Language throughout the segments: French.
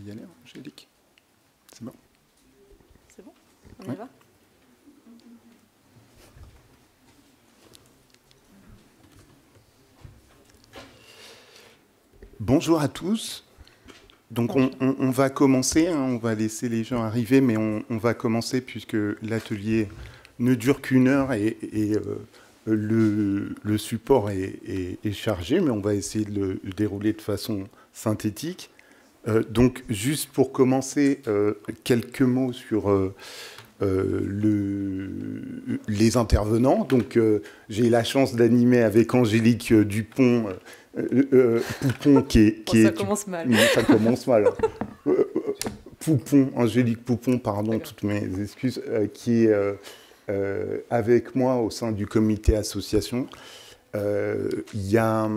y aller, Angélique. C'est bon. C'est bon? On y va? Bonjour à tous. Donc on va commencer, hein, on va laisser les gens arriver, mais on va commencer puisque l'atelier ne dure qu'une heure et le support est chargé, mais on va essayer de le dérouler de façon synthétique. Donc juste pour commencer, quelques mots sur les intervenants. Donc j'ai la chance d'animer avec Angélique Dupont, Poupon qui Ça est... commence mal. Ça commence mal. Poupon, Angélique Poupon, pardon, toutes mes excuses, qui est avec moi au sein du comité association. Il y a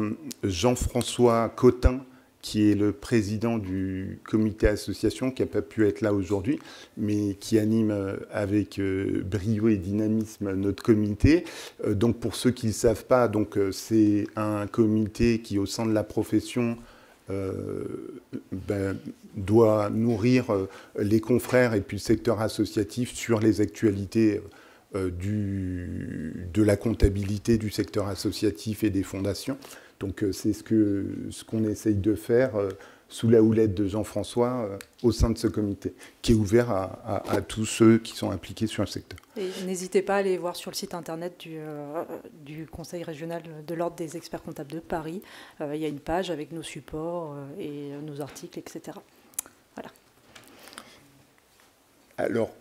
Jean-François Cotin, qui est le président du comité association, qui n'a pas pu être là aujourd'hui, mais qui anime avec brio et dynamisme notre comité. Donc pour ceux qui ne savent pas, c'est un comité qui, au sein de la profession, doit nourrir les confrères et puis le secteur associatif sur les actualités de la comptabilité du secteur associatif et des fondations. Donc c'est ce qu'on essaye de faire sous la houlette de Jean-François au sein de ce comité, qui est ouvert à tous ceux qui sont impliqués sur le secteur. Et n'hésitez pas à aller voir sur le site internet du Conseil régional de l'Ordre des experts comptables de Paris. Il y a une page avec nos supports et nos articles, etc. Voilà. Alors,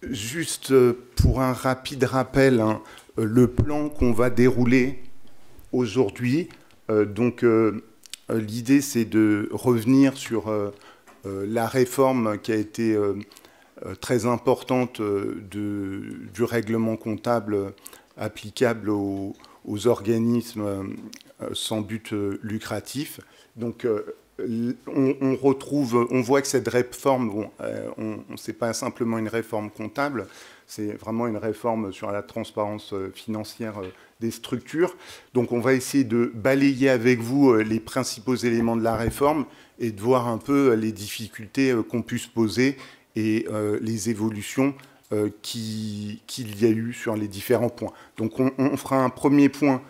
juste pour un rapide rappel, hein, le plan qu'on va dérouler aujourd'hui, l'idée c'est de revenir sur la réforme qui a été très importante du règlement comptable applicable aux organismes sans but lucratif. Donc on voit que cette réforme, c'est pas simplement une réforme comptable, c'est vraiment une réforme sur la transparence financière des structures. Donc on va essayer de balayer avec vous les principaux éléments de la réforme et de voir un peu les difficultés qu'on puisse poser et les évolutions qu'il y a eu sur les différents points. Donc on fera un premier point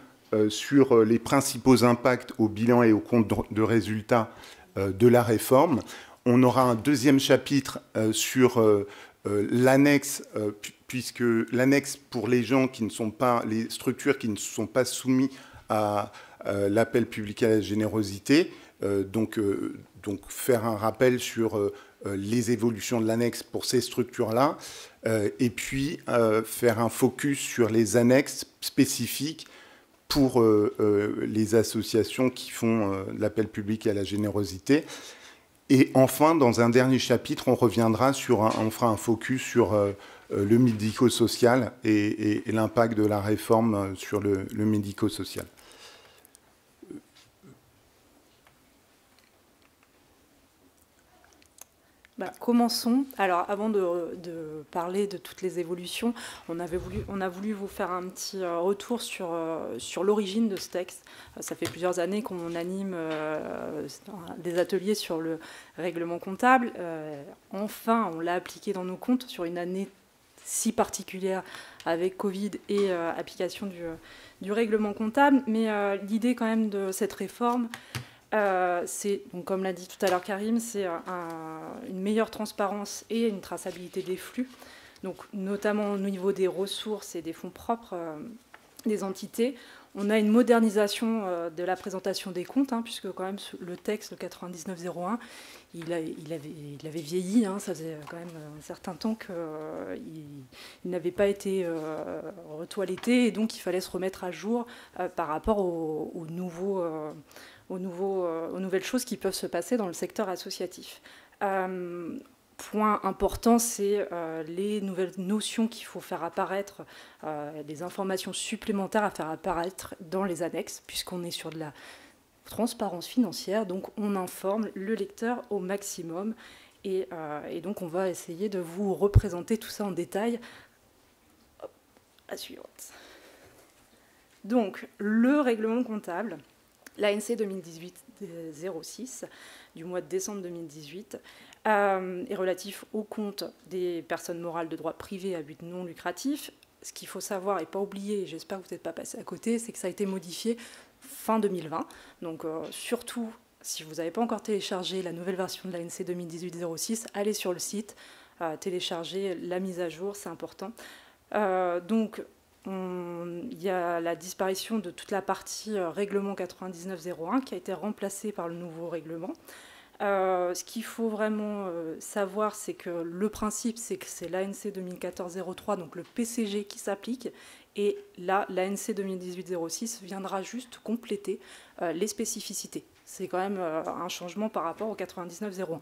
sur les principaux impacts au bilan et au compte de résultats de la réforme. On aura un deuxième chapitre sur l'annexe, puisque l'annexe pour les gens qui ne sont pas, les structures qui ne sont pas soumises à l'appel public à la générosité, donc faire un rappel sur les évolutions de l'annexe pour ces structures-là, et puis faire un focus sur les annexes spécifiques pour les associations qui font l'appel public à la générosité. Et enfin, dans un dernier chapitre, on reviendra on fera un focus sur le médico-social et l'impact de la réforme sur le médico-social. Commençons. Alors, avant de parler de toutes les évolutions, on a voulu vous faire un petit retour sur l'origine de ce texte. Ça fait plusieurs années qu'on anime des ateliers sur le règlement comptable. Enfin, on l'a appliqué dans nos comptes sur une année si particulière avec Covid et application du règlement comptable. Mais l'idée quand même de cette réforme, c'est, comme l'a dit tout à l'heure Karim, c'est une meilleure transparence et une traçabilité des flux, donc notamment au niveau des ressources et des fonds propres des entités. On a une modernisation de la présentation des comptes, puisque quand même le texte, le 9901, il avait vieilli, ça faisait quand même un certain temps qu'il n'avait pas été retoiletté, et donc il fallait se remettre à jour par rapport aux nouvelles choses qui peuvent se passer dans le secteur associatif. Point important, c'est les nouvelles notions qu'il faut faire apparaître, des informations supplémentaires à faire apparaître dans les annexes, puisqu'on est sur de la transparence financière, donc on informe le lecteur au maximum, et donc on va essayer de vous représenter tout ça en détail. Hop, la suivante. Donc, le règlement comptable, l'ANC 2018-06 du mois de décembre 2018 est relatif au compte des personnes morales de droit privé à but non lucratif. Ce qu'il faut savoir et pas oublier, et j'espère que vous n'êtes pas passé à côté, c'est que ça a été modifié fin 2020. Donc surtout, si vous n'avez pas encore téléchargé la nouvelle version de l'ANC 2018-06, allez sur le site, téléchargez la mise à jour, c'est important. Donc il y a la disparition de toute la partie règlement 9901 qui a été remplacée par le nouveau règlement. Ce qu'il faut vraiment savoir, c'est que le principe, c'est que c'est l'ANC 2014-03, donc le PCG qui s'applique, et là, l'ANC 2018-06 viendra juste compléter les spécificités. C'est quand même un changement par rapport au 99-01.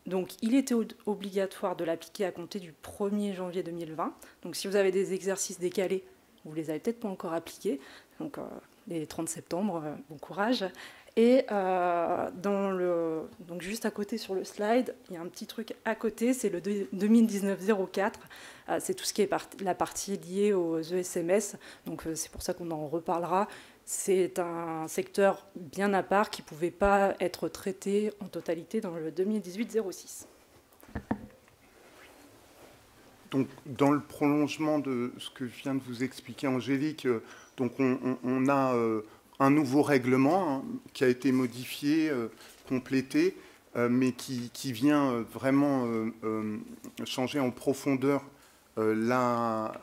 Donc, il était obligatoire de l'appliquer à compter du 1er janvier 2020. Donc, si vous avez des exercices décalés, vous ne les avez peut-être pas encore appliqués. Donc, les 30 septembre, bon courage. Et donc juste à côté sur le slide, il y a un petit truc à côté, c'est le 2019-04. C'est tout ce qui est la partie liée aux ESMS. Donc c'est pour ça qu'on en reparlera. C'est un secteur bien à part qui ne pouvait pas être traité en totalité dans le 2018-06. Donc, dans le prolongement de ce que vient de vous expliquer Angélique, donc on a un nouveau règlement qui a été modifié, complété, mais qui vient vraiment changer en profondeur la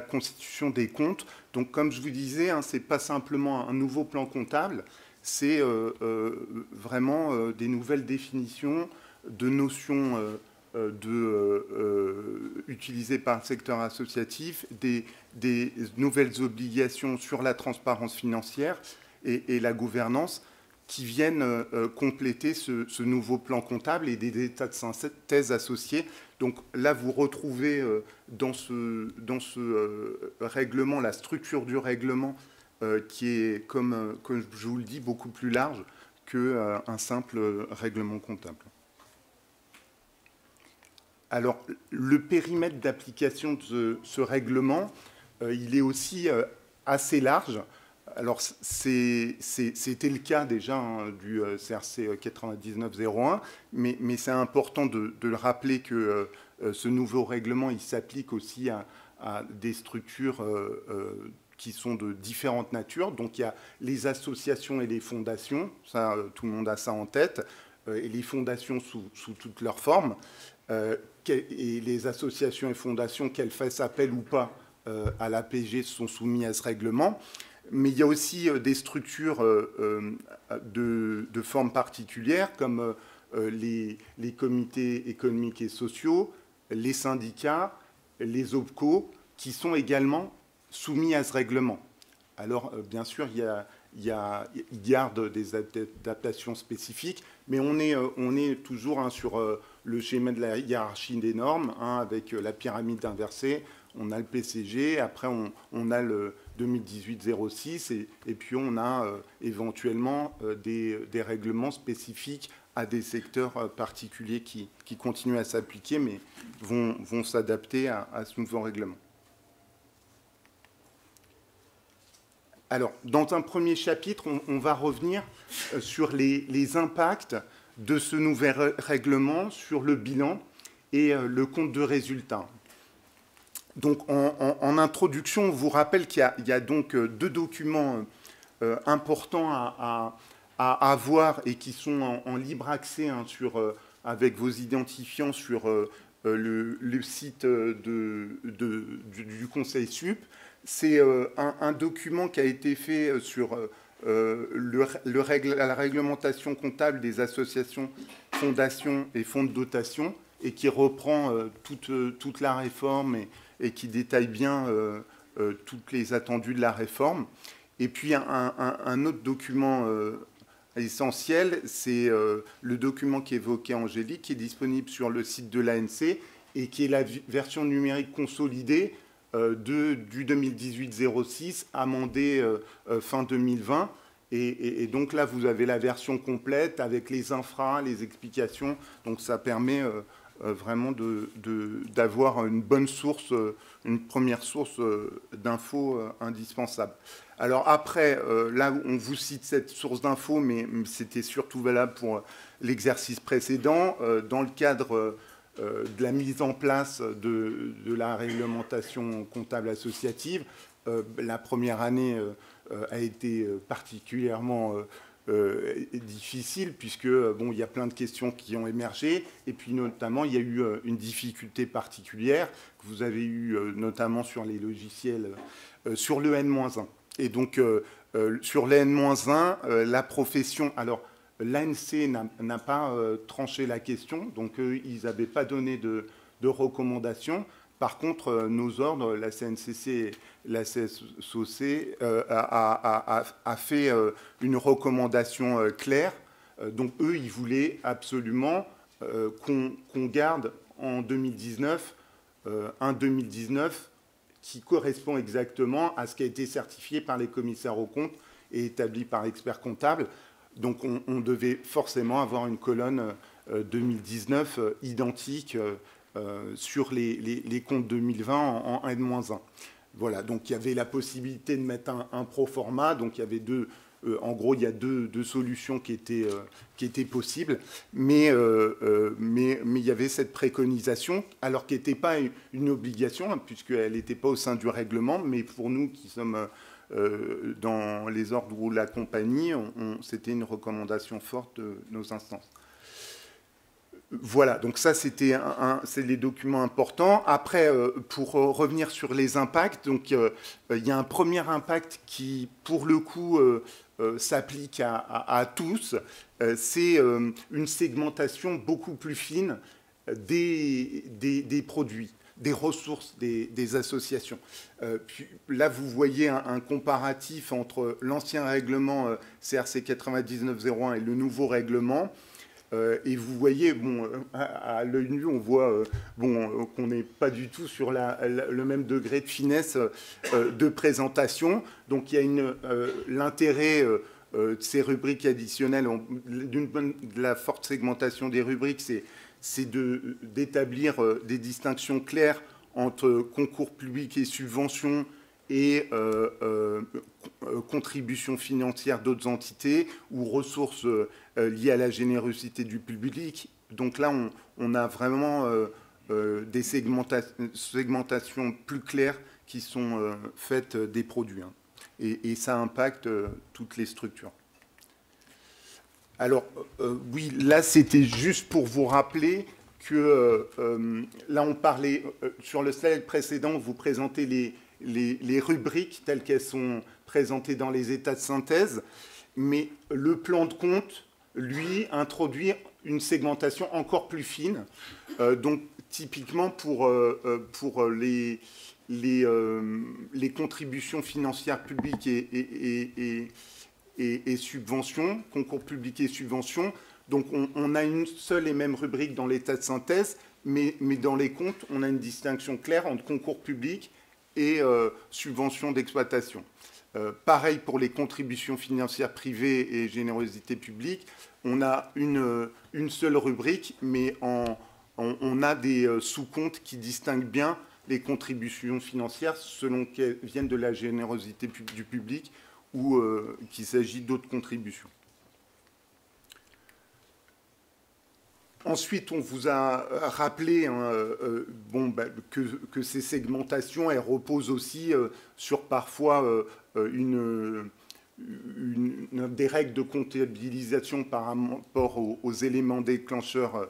constitution des comptes. Donc, comme je vous disais, ce n'est pas simplement un nouveau plan comptable, c'est vraiment des nouvelles définitions de notions utilisées par le secteur associatif, des nouvelles obligations sur la transparence financière et la gouvernance qui viennent compléter ce nouveau plan comptable et des états de synthèse associés. Donc là, vous retrouvez dans ce règlement, la structure du règlement qui est, comme je vous le dis, beaucoup plus large qu'un simple règlement comptable. Alors, le périmètre d'application de ce règlement, il est aussi assez large. Alors, c'était le cas déjà du CRC 9901, mais c'est important de le rappeler que ce nouveau règlement, il s'applique aussi à des structures qui sont de différentes natures. Donc, il y a les associations et les fondations, ça, tout le monde a ça en tête, et les fondations sous toutes leurs formes. Et les associations et fondations, qu'elles fassent appel ou pas à l'APG, sont soumises à ce règlement. Mais il y a aussi des structures de forme particulière, comme les comités économiques et sociaux, les syndicats, les OPCO, qui sont également soumis à ce règlement. Alors, bien sûr, il garde des adaptations spécifiques, mais on est toujours sur le schéma de la hiérarchie des normes, avec la pyramide inversée. On a le PCG, après on a le 2018-06, et puis on a éventuellement des règlements spécifiques à des secteurs particuliers qui continuent à s'appliquer, mais vont s'adapter à ce nouveau règlement. Alors, dans un premier chapitre, on va revenir sur les impacts de ce nouvel règlement sur le bilan et le compte de résultat. Donc, en introduction, on vous rappelle qu'il y a donc deux documents importants à avoir et qui sont en libre accès avec vos identifiants sur le site du Conseil Sup. C'est un document qui a été fait sur la réglementation comptable des associations, fondations et fonds de dotation et qui reprend toute la réforme et qui détaille bien toutes les attendus de la réforme. Et puis un autre document essentiel, c'est le document qu'évoquait Angélique, qui est disponible sur le site de l'ANC et qui est la version numérique consolidée du 2018-06 amendé fin 2020. Et donc là, vous avez la version complète avec les infras, les explications. Donc ça permet vraiment d'avoir une bonne source, une première source d'infos indispensable. Alors après, là, on vous cite cette source d'infos, mais c'était surtout valable pour l'exercice précédent. Dans le cadre de la mise en place de la réglementation comptable associative, la première année a été particulièrement difficile, puisque bon, il y a plein de questions qui ont émergé, et puis notamment il y a eu une difficulté particulière que vous avez eue notamment sur les logiciels, sur le N-1. Et donc sur le N-1, la profession, alors l'ANC n'a pas tranché la question, donc ils n'avaient pas donné de recommandations. Par contre, nos ordres, la CNCC, la CSOC, a fait une recommandation claire. Donc, eux, ils voulaient absolument qu'on garde en 2019 un 2019 qui correspond exactement à ce qui a été certifié par les commissaires aux comptes et établi par l'expert comptable. Donc, on devait forcément avoir une colonne 2019 identique sur les comptes 2020 en N-1. Voilà, donc il y avait la possibilité de mettre un pro forma, donc il y avait en gros, il y a deux solutions qui étaient possibles, mais il y avait cette préconisation, alors qu'elle n'était pas une obligation, hein, puisqu'elle n'était pas au sein du règlement, mais pour nous qui sommes dans les ordres ou la compagnie, c'était une recommandation forte de nos instances. Voilà, donc ça, c'est les documents importants. Après, pour revenir sur les impacts, donc il y a un premier impact qui, pour le coup, s'applique à tous. C'est une segmentation beaucoup plus fine des produits, des ressources des associations. Puis, là, vous voyez un comparatif entre l'ancien règlement CRC 9901 et le nouveau règlement. Et vous voyez, bon, à l'œil nu, on voit qu'on n'est pas du tout sur le même degré de finesse de présentation. Donc il y a l'intérêt de ces rubriques additionnelles, de la forte segmentation des rubriques, c'est d'établir des distinctions claires entre concours publics et subventions et contributions financières d'autres entités ou ressources liées à la générosité du public. Donc là, on a vraiment des segmentations plus claires qui sont faites des produits. Hein. Et ça impacte toutes les structures. Alors, oui, là, c'était juste pour vous rappeler que là, on parlait, sur le slide précédent, vous présentez les rubriques telles qu'elles sont présentées dans les états de synthèse, mais le plan de compte, lui, introduit une segmentation encore plus fine. Donc, typiquement, pour les contributions financières publiques et subventions, concours publics et subventions, donc on a une seule et même rubrique dans l'état de synthèse, mais dans les comptes, on a une distinction claire entre concours publics et subventions d'exploitation. Pareil pour les contributions financières privées et générosité publique, on a une seule rubrique, mais on a des sous-comptes qui distinguent bien les contributions financières selon qu'elles viennent de la générosité du public ou qu'il s'agit d'autres contributions. Ensuite, on vous a rappelé que ces segmentations, elles reposent aussi sur parfois des règles de comptabilisation par rapport aux éléments déclencheurs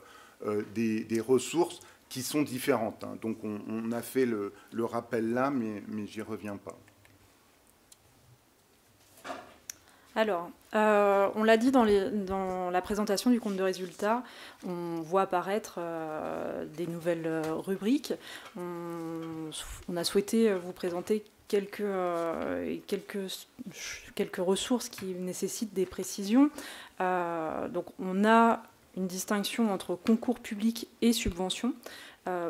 des ressources qui sont différentes. Hein. Donc, on a fait le rappel là, mais j'y reviens pas. Alors, on l'a dit dans la présentation du compte de résultats, on voit apparaître des nouvelles rubriques. On a souhaité vous présenter quelques ressources qui nécessitent des précisions. Donc, on a une distinction entre concours public et subvention.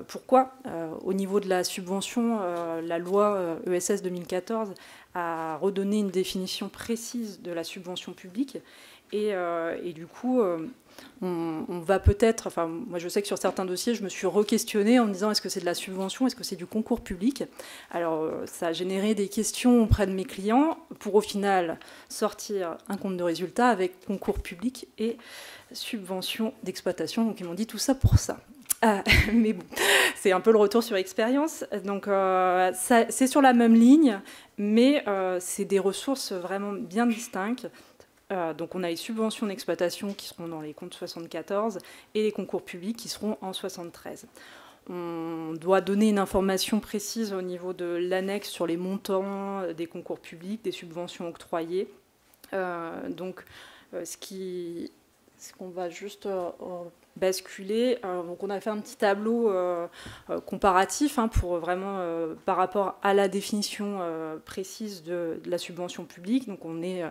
Pourquoi au niveau de la subvention, la loi ESS 2014 a redonné une définition précise de la subvention publique Et du coup, on va peut-être, enfin moi je sais que sur certains dossiers, je me suis re-questionnée en me disant est-ce que c'est de la subvention, est-ce que c'est du concours public? Alors ça a généré des questions auprès de mes clients pour au final sortir un compte de résultat avec concours public et subvention d'exploitation. Donc ils m'ont dit tout ça pour ça. Mais bon, c'est un peu le retour sur expérience. Donc c'est sur la même ligne, mais c'est des ressources vraiment bien distinctes. Donc on a les subventions d'exploitation qui seront dans les comptes 74 et les concours publics qui seront en 73. On doit donner une information précise au niveau de l'annexe sur les montants des concours publics, des subventions octroyées. Donc ce qu'on va juste basculer. Donc on a fait un petit tableau comparatif pour vraiment par rapport à la définition précise de la subvention publique. Donc on est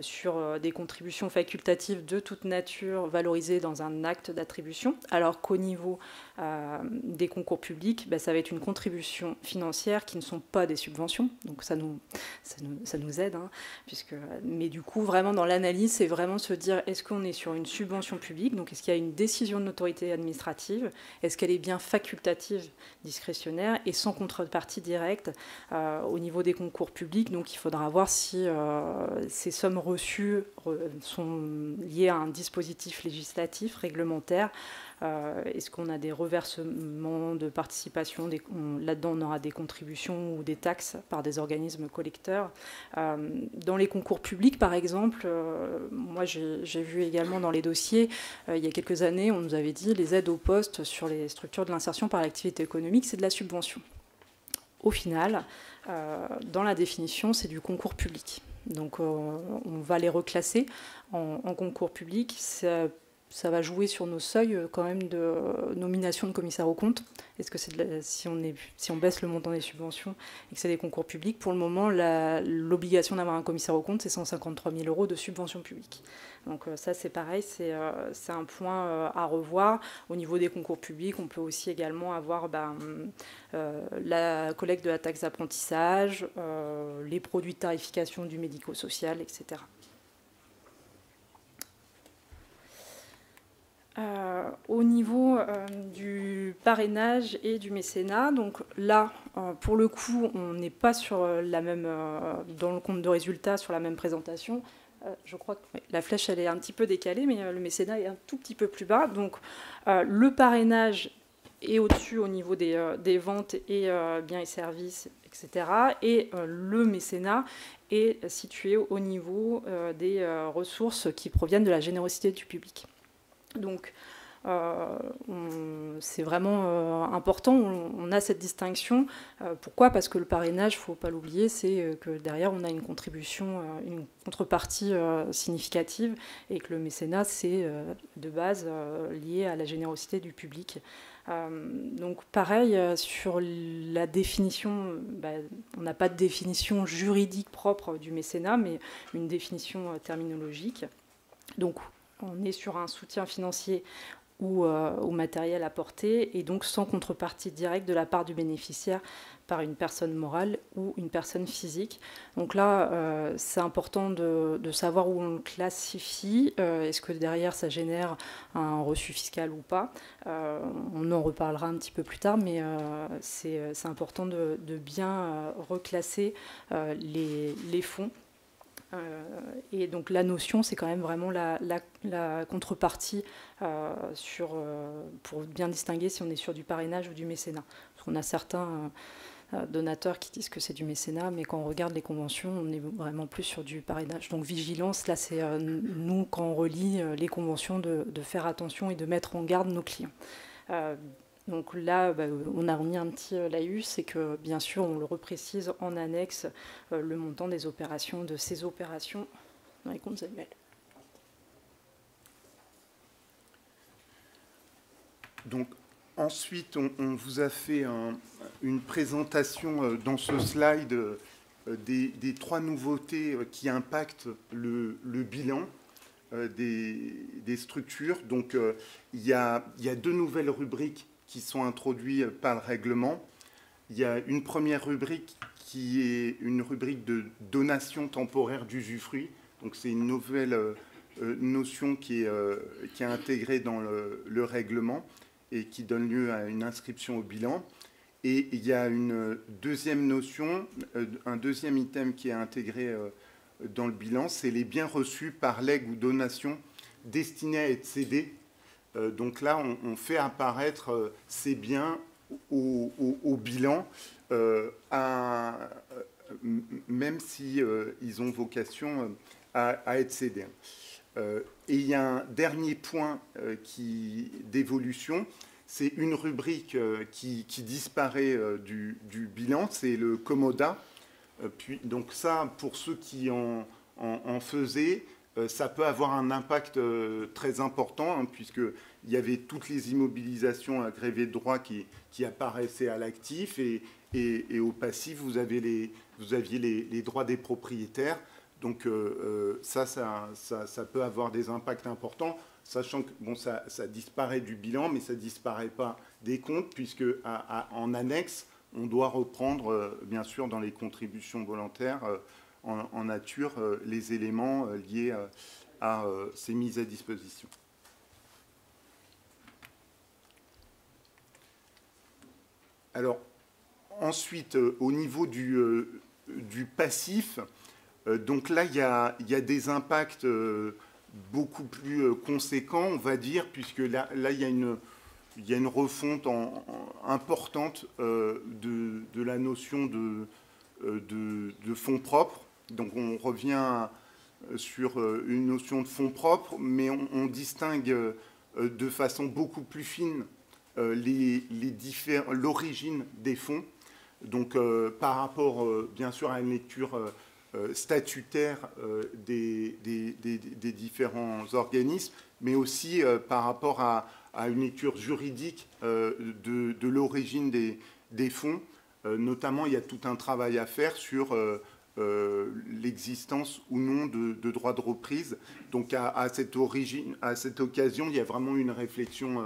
sur des contributions facultatives de toute nature valorisées dans un acte d'attribution, alors qu'au niveau des concours publics, ça va être une contribution financière qui ne sont pas des subventions. Donc ça nous aide, mais du coup vraiment dans l'analyse, c'est vraiment se dire est-ce qu'on est sur une subvention publique, donc est-ce qu'il y a une décision de l'autorité administrative, est-ce qu'elle est bien facultative, discrétionnaire et sans contrepartie directe au niveau des concours publics. Donc il faudra voir si ces sommes reçues sont liées à un dispositif législatif, réglementaire. Est-ce qu'on a des reversements de participation, là-dedans on aura des contributions ou des taxes par des organismes collecteurs. Dans les concours publics par exemple, moi j'ai vu également dans les dossiers, il y a quelques années on nous avait dit les aides au poste sur les structures de l'insertion par l'activité économique c'est de la subvention. Au final, dans la définition c'est du concours public. Donc on va les reclasser en concours public. Ça va jouer sur nos seuils quand même de nomination de commissaire aux comptes. Est-ce que c'est si on baisse le montant des subventions et que c'est des concours publics, pour le moment, l'obligation d'avoir un commissaire aux comptes, c'est 153 000 € de subvention publique. Donc ça, c'est pareil, c'est un point à revoir. Au niveau des concours publics, on peut aussi également avoir la collecte de la taxe d'apprentissage, les produits de tarification du médico-social, etc. Au niveau du parrainage et du mécénat, donc là, pour le coup, on n'est pas sur la même, dans le compte de résultat, sur la même présentation. Je crois que la flèche, elle est un petit peu décalée, mais le mécénat est un tout petit peu plus bas. Donc, le parrainage est au-dessus au niveau des ventes et biens et services, etc. Et le mécénat est situé au niveau des ressources qui proviennent de la générosité du public. Donc, c'est vraiment important, on a cette distinction. Pourquoi? Parce que le parrainage, il ne faut pas l'oublier, c'est que derrière, on a une contribution, une contrepartie significative, et que le mécénat, c'est de base lié à la générosité du public. Donc pareil, sur la définition, on n'a pas de définition juridique propre du mécénat, mais une définition terminologique. Donc, on est sur un soutien financier ou au matériel apporté, et donc sans contrepartie directe de la part du bénéficiaire par une personne morale ou une personne physique. Donc là, c'est important de savoir où on le classifie. Est-ce que derrière, ça génère un reçu fiscal ou pas? On en reparlera un petit peu plus tard, mais c'est important de bien reclasser les fonds. Et donc la notion, c'est quand même vraiment la contrepartie pour bien distinguer si on est sur du parrainage ou du mécénat. Parce qu'on a certains donateurs qui disent que c'est du mécénat, mais quand on regarde les conventions, on est vraiment plus sur du parrainage. Donc vigilance, là c'est nous, quand on relit les conventions, de faire attention et de mettre en garde nos clients. Donc là, on a remis un petit laïus, c'est que bien sûr, on le reprécise en annexe le montant des opérations, de ces opérations dans les comptes annuels. Donc ensuite, on vous a fait une présentation dans ce slide des 3 nouveautés qui impactent le bilan des structures. Donc il y a 2 nouvelles rubriques qui sont introduits par le règlement. Il y a une première rubrique qui est une rubrique de donation temporaire d'usufruit. Donc c'est une nouvelle notion qui est intégrée dans le règlement et qui donne lieu à une inscription au bilan. Et il y a une deuxième notion, un deuxième item qui est intégré dans le bilan, c'est les biens reçus par legs ou donation destinés à être cédés. Donc là, on fait apparaître ces biens au bilan, même si ils ont vocation à être cédés. Et il y a un dernier point d'évolution, c'est une rubrique qui disparaît du bilan, c'est le Commoda. Donc ça, pour ceux qui en faisaient, ça peut avoir un impact très important, hein, puisqu'il y avait toutes les immobilisations agrégées de droits qui apparaissaient à l'actif, et au passif, vous aviez les droits des propriétaires. Donc ça peut avoir des impacts importants, sachant que bon, ça disparaît du bilan, mais ça ne disparaît pas des comptes, puisque en annexe, on doit reprendre, bien sûr, dans les contributions volontaires, en nature, les éléments liés à ces mises à disposition. Alors, ensuite, au niveau du passif, donc là, il y a des impacts beaucoup plus conséquents, on va dire, puisque là il y a une refonte importante de la notion de fonds propres. Donc on revient sur une notion de fonds propres, mais on distingue de façon beaucoup plus fine l'origine des fonds. Donc par rapport, bien sûr, à une lecture statutaire des différents organismes, mais aussi par rapport à une lecture juridique de l'origine des fonds. Notamment, il y a tout un travail à faire sur l'existence ou non de droits de reprise. Donc à cette occasion, il y a vraiment une réflexion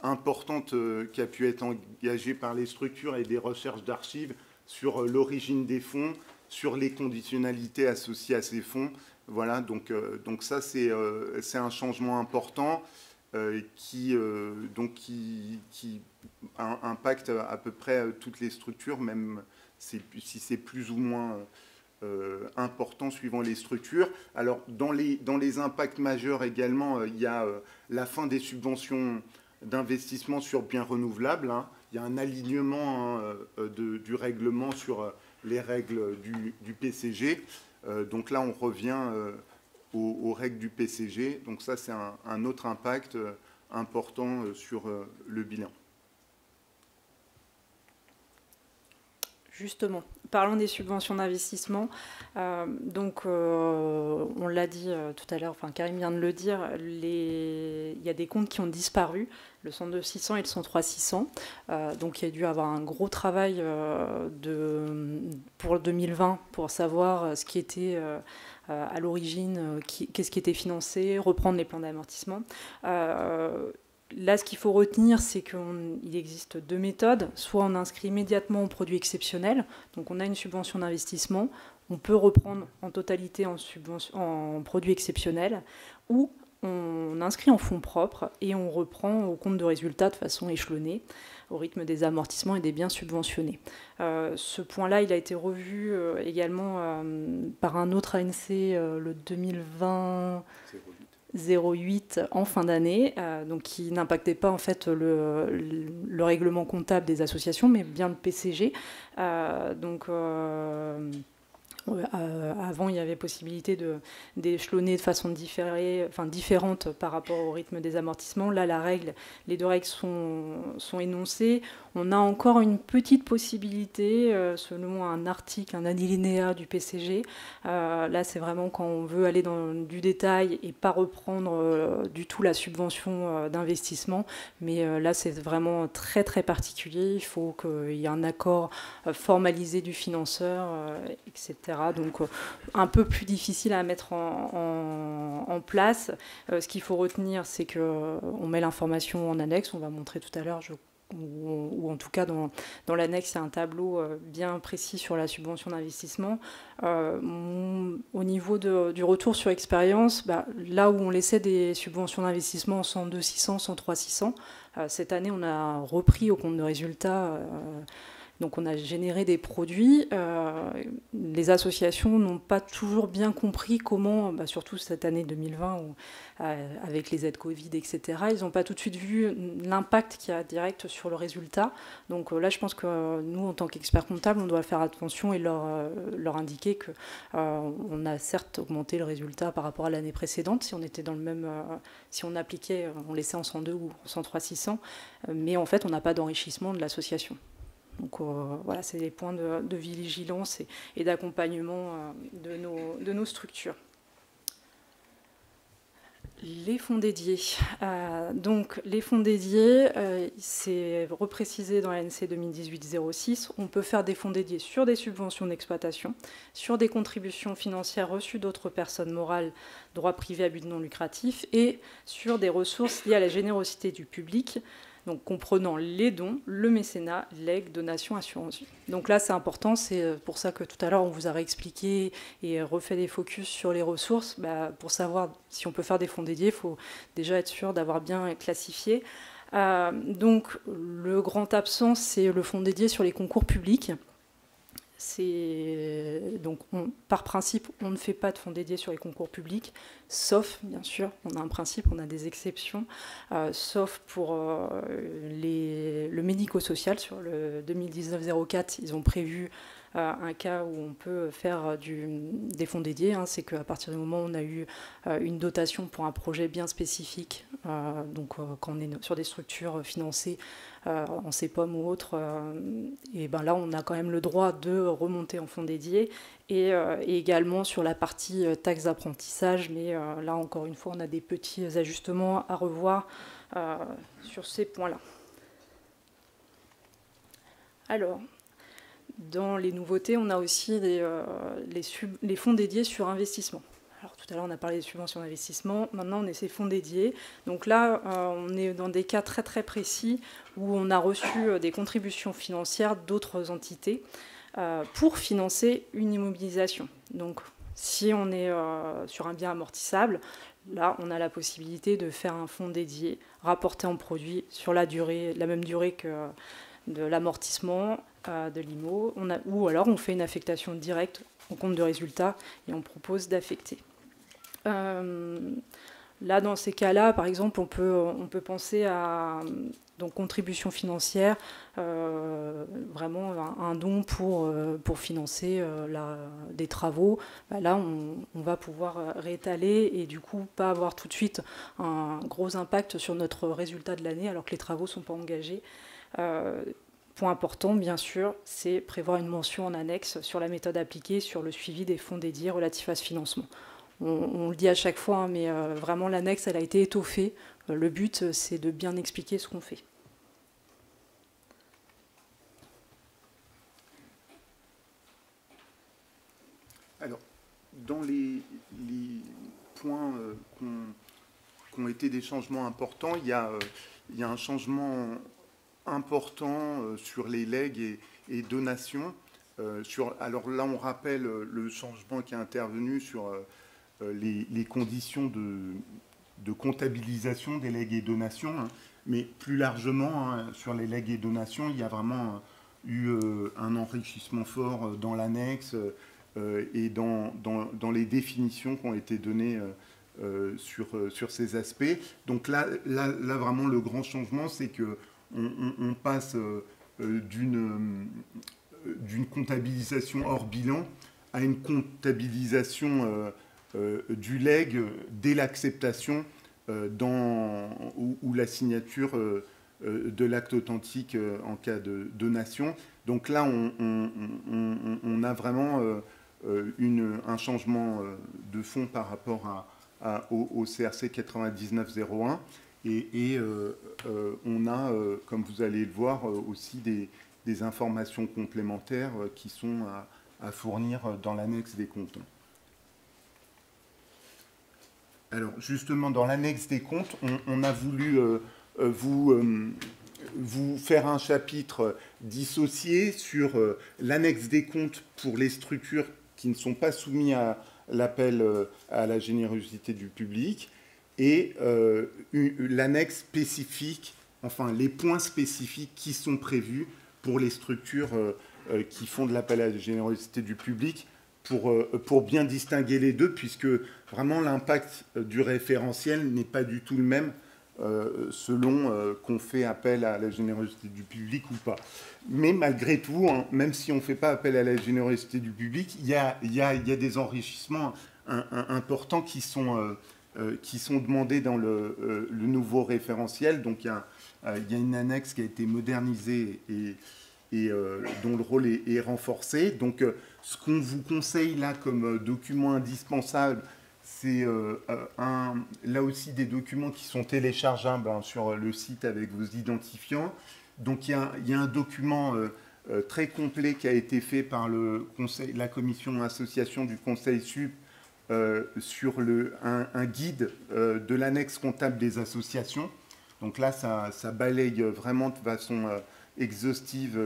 importante qui a pu être engagée par les structures et des recherches d'archives sur l'origine des fonds, sur les conditionnalités associées à ces fonds. Voilà, donc ça, c'est un changement important qui impacte à peu près toutes les structures, même si c'est plus ou moins important suivant les structures. Alors, dans les impacts majeurs également, il y a la fin des subventions d'investissement sur biens renouvelables. Hein. Il y a un alignement du règlement sur les règles du PCG. Donc là, on revient aux règles du PCG. Donc ça, c'est un autre impact important sur le bilan. Justement, parlons des subventions d'investissement. Donc, on l'a dit tout à l'heure, enfin Karim vient de le dire, il y a des comptes qui ont disparu, le 102 600 et le 103 600. Donc, il y a dû avoir un gros travail pour 2020 pour savoir ce qui était à l'origine, qu'est-ce qui était financé, reprendre les plans d'amortissement. Là, ce qu'il faut retenir, c'est qu'il existe deux méthodes. Soit on inscrit immédiatement en produit exceptionnel, donc on a une subvention d'investissement, on peut reprendre en totalité en produit exceptionnel, ou on inscrit en fonds propres et on reprend au compte de résultat de façon échelonnée, au rythme des amortissements et des biens subventionnés. Ce point-là, il a été revu également par un autre ANC, le 2020... 08 en fin d'année, donc qui n'impactait pas en fait le règlement comptable des associations, mais bien le PCG. Avant, il y avait possibilité d'échelonner de façon différente par rapport au rythme des amortissements. Là, les deux règles sont énoncées. On a encore une petite possibilité, selon un article, un alinéa du PCG. Là, c'est vraiment quand on veut aller dans du détail et pas reprendre du tout la subvention d'investissement. Mais là, c'est vraiment très, très particulier. Il faut qu'il y ait un accord formalisé du financeur, etc. Donc, un peu plus difficile à mettre en place. Ce qu'il faut retenir, c'est qu'on met l'information en annexe. On va montrer tout à l'heure, je ou en tout cas dans l'annexe, il y a un tableau bien précis sur la subvention d'investissement. Au niveau du retour sur expérience, là où on laissait des subventions d'investissement en 102 600, 103 600, cette année, on a repris au compte de résultats. Donc on a généré des produits. Les associations n'ont pas toujours bien compris comment, surtout cette année 2020, où, avec les aides Covid, etc., ils n'ont pas tout de suite vu l'impact qu'il y a direct sur le résultat. Donc là, je pense que nous, en tant qu'experts comptables, on doit faire attention et leur indiquer qu'on a certes augmenté le résultat par rapport à l'année précédente, si on était dans le même, si on appliquait, on laissait en 102 ou en 103 600, mais en fait, on n'a pas d'enrichissement de l'association. Donc voilà, c'est des points de vigilance et d'accompagnement de nos structures. Les fonds dédiés. Donc les fonds dédiés, c'est reprécisé dans l'ANC 2018-06. On peut faire des fonds dédiés sur des subventions d'exploitation, sur des contributions financières reçues d'autres personnes morales, droit privé à but non lucratif, et sur des ressources liées à la générosité du public, donc comprenant les dons, le mécénat, legs, donations, assurance vie. Donc là, c'est important, c'est pour ça que tout à l'heure, on vous a réexpliqué et refait des focus sur les ressources. Pour savoir si on peut faire des fonds dédiés, il faut déjà être sûr d'avoir bien classifié. Donc le grand absent, c'est le fonds dédié sur les concours publics. Donc, par principe, on ne fait pas de fonds dédiés sur les concours publics, sauf, bien sûr, on a un principe, on a des exceptions, sauf pour le médico-social. Sur le 2019-04, ils ont prévu un cas où on peut faire des fonds dédiés. C'est qu'à partir du moment où on a eu une dotation pour un projet bien spécifique, donc quand on est sur des structures financées en CEPOM ou autres, et là on a quand même le droit de remonter en fonds dédiés et également sur la partie taxe d'apprentissage, mais là encore une fois on a des petits ajustements à revoir sur ces points-là. Alors, dans les nouveautés, on a aussi les fonds dédiés sur investissement. Alors, tout à l'heure, on a parlé des subventions d'investissement. Maintenant, on est ces fonds dédiés. Donc là, on est dans des cas très, très précis où on a reçu des contributions financières d'autres entités pour financer une immobilisation. Donc, si on est sur un bien amortissable, là, on a la possibilité de faire un fonds dédié, rapporté en produit sur la même durée que de l'amortissement de l'IMO, ou alors on fait une affectation directe au compte de résultat et on propose d'affecter. Là, dans ces cas-là, par exemple, on peut penser à contribution financière, vraiment un don pour financer des travaux. Là, on va pouvoir réétaler et du coup pas avoir tout de suite un gros impact sur notre résultat de l'année alors que les travaux ne sont pas engagés. Point important, bien sûr, c'est prévoir une mention en annexe sur la méthode appliquée, sur le suivi des fonds dédiés relatifs à ce financement. On le dit à chaque fois, mais vraiment l'annexe, elle a été étoffée. Le but, c'est de bien expliquer ce qu'on fait. Alors, dans les points qui ont été des changements importants, il y a un changement important sur les legs et donations. Alors là, on rappelle le changement qui est intervenu sur les conditions de comptabilisation des legs et donations, mais plus largement, sur les legs et donations, il y a vraiment eu un enrichissement fort dans l'annexe et dans les définitions qui ont été données sur ces aspects. Donc là, vraiment, le grand changement, c'est que on passe d'une comptabilisation hors bilan à une comptabilisation du leg dès l'acceptation ou la signature de l'acte authentique en cas de donation. Donc là, on a vraiment un changement de fond par rapport au CRC 9901. Et on a, comme vous allez le voir, aussi des informations complémentaires qui sont à fournir dans l'annexe des comptes. Alors, justement, dans l'annexe des comptes, on a voulu vous vous faire un chapitre dissocié sur l'annexe des comptes pour les structures qui ne sont pas soumises à l'appel à la générosité du public, et l'annexe spécifique, enfin les points spécifiques qui sont prévus pour les structures qui font de l'appel à la générosité du public, pour bien distinguer les deux, puisque vraiment l'impact du référentiel n'est pas du tout le même selon qu'on fait appel à la générosité du public ou pas. Mais malgré tout, hein, même si on ne fait pas appel à la générosité du public, il y a des enrichissements importants qui sont demandés dans le nouveau référentiel. Donc il y a une annexe qui a été modernisée et dont le rôle est renforcé. Donc ce qu'on vous conseille là comme document indispensable, c'est là aussi des documents qui sont téléchargeables sur le site avec vos identifiants. Donc il y a un document très complet qui a été fait par la commission association du Conseil Sup sur un guide de l'annexe comptable des associations. Donc là, ça balaye vraiment de façon exhaustive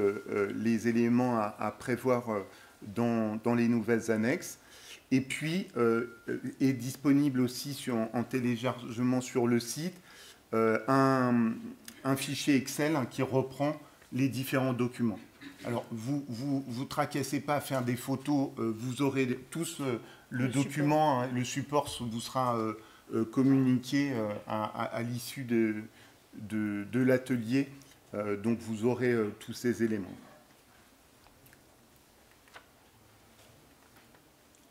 les éléments à prévoir dans les nouvelles annexes. Et puis, est disponible aussi en téléchargement sur le site un fichier Excel qui reprend les différents documents. Alors, vous tracassez pas à faire des photos, vous aurez tous le document, hein, le support vous sera communiqué à l'issue de l'atelier, donc vous aurez tous ces éléments.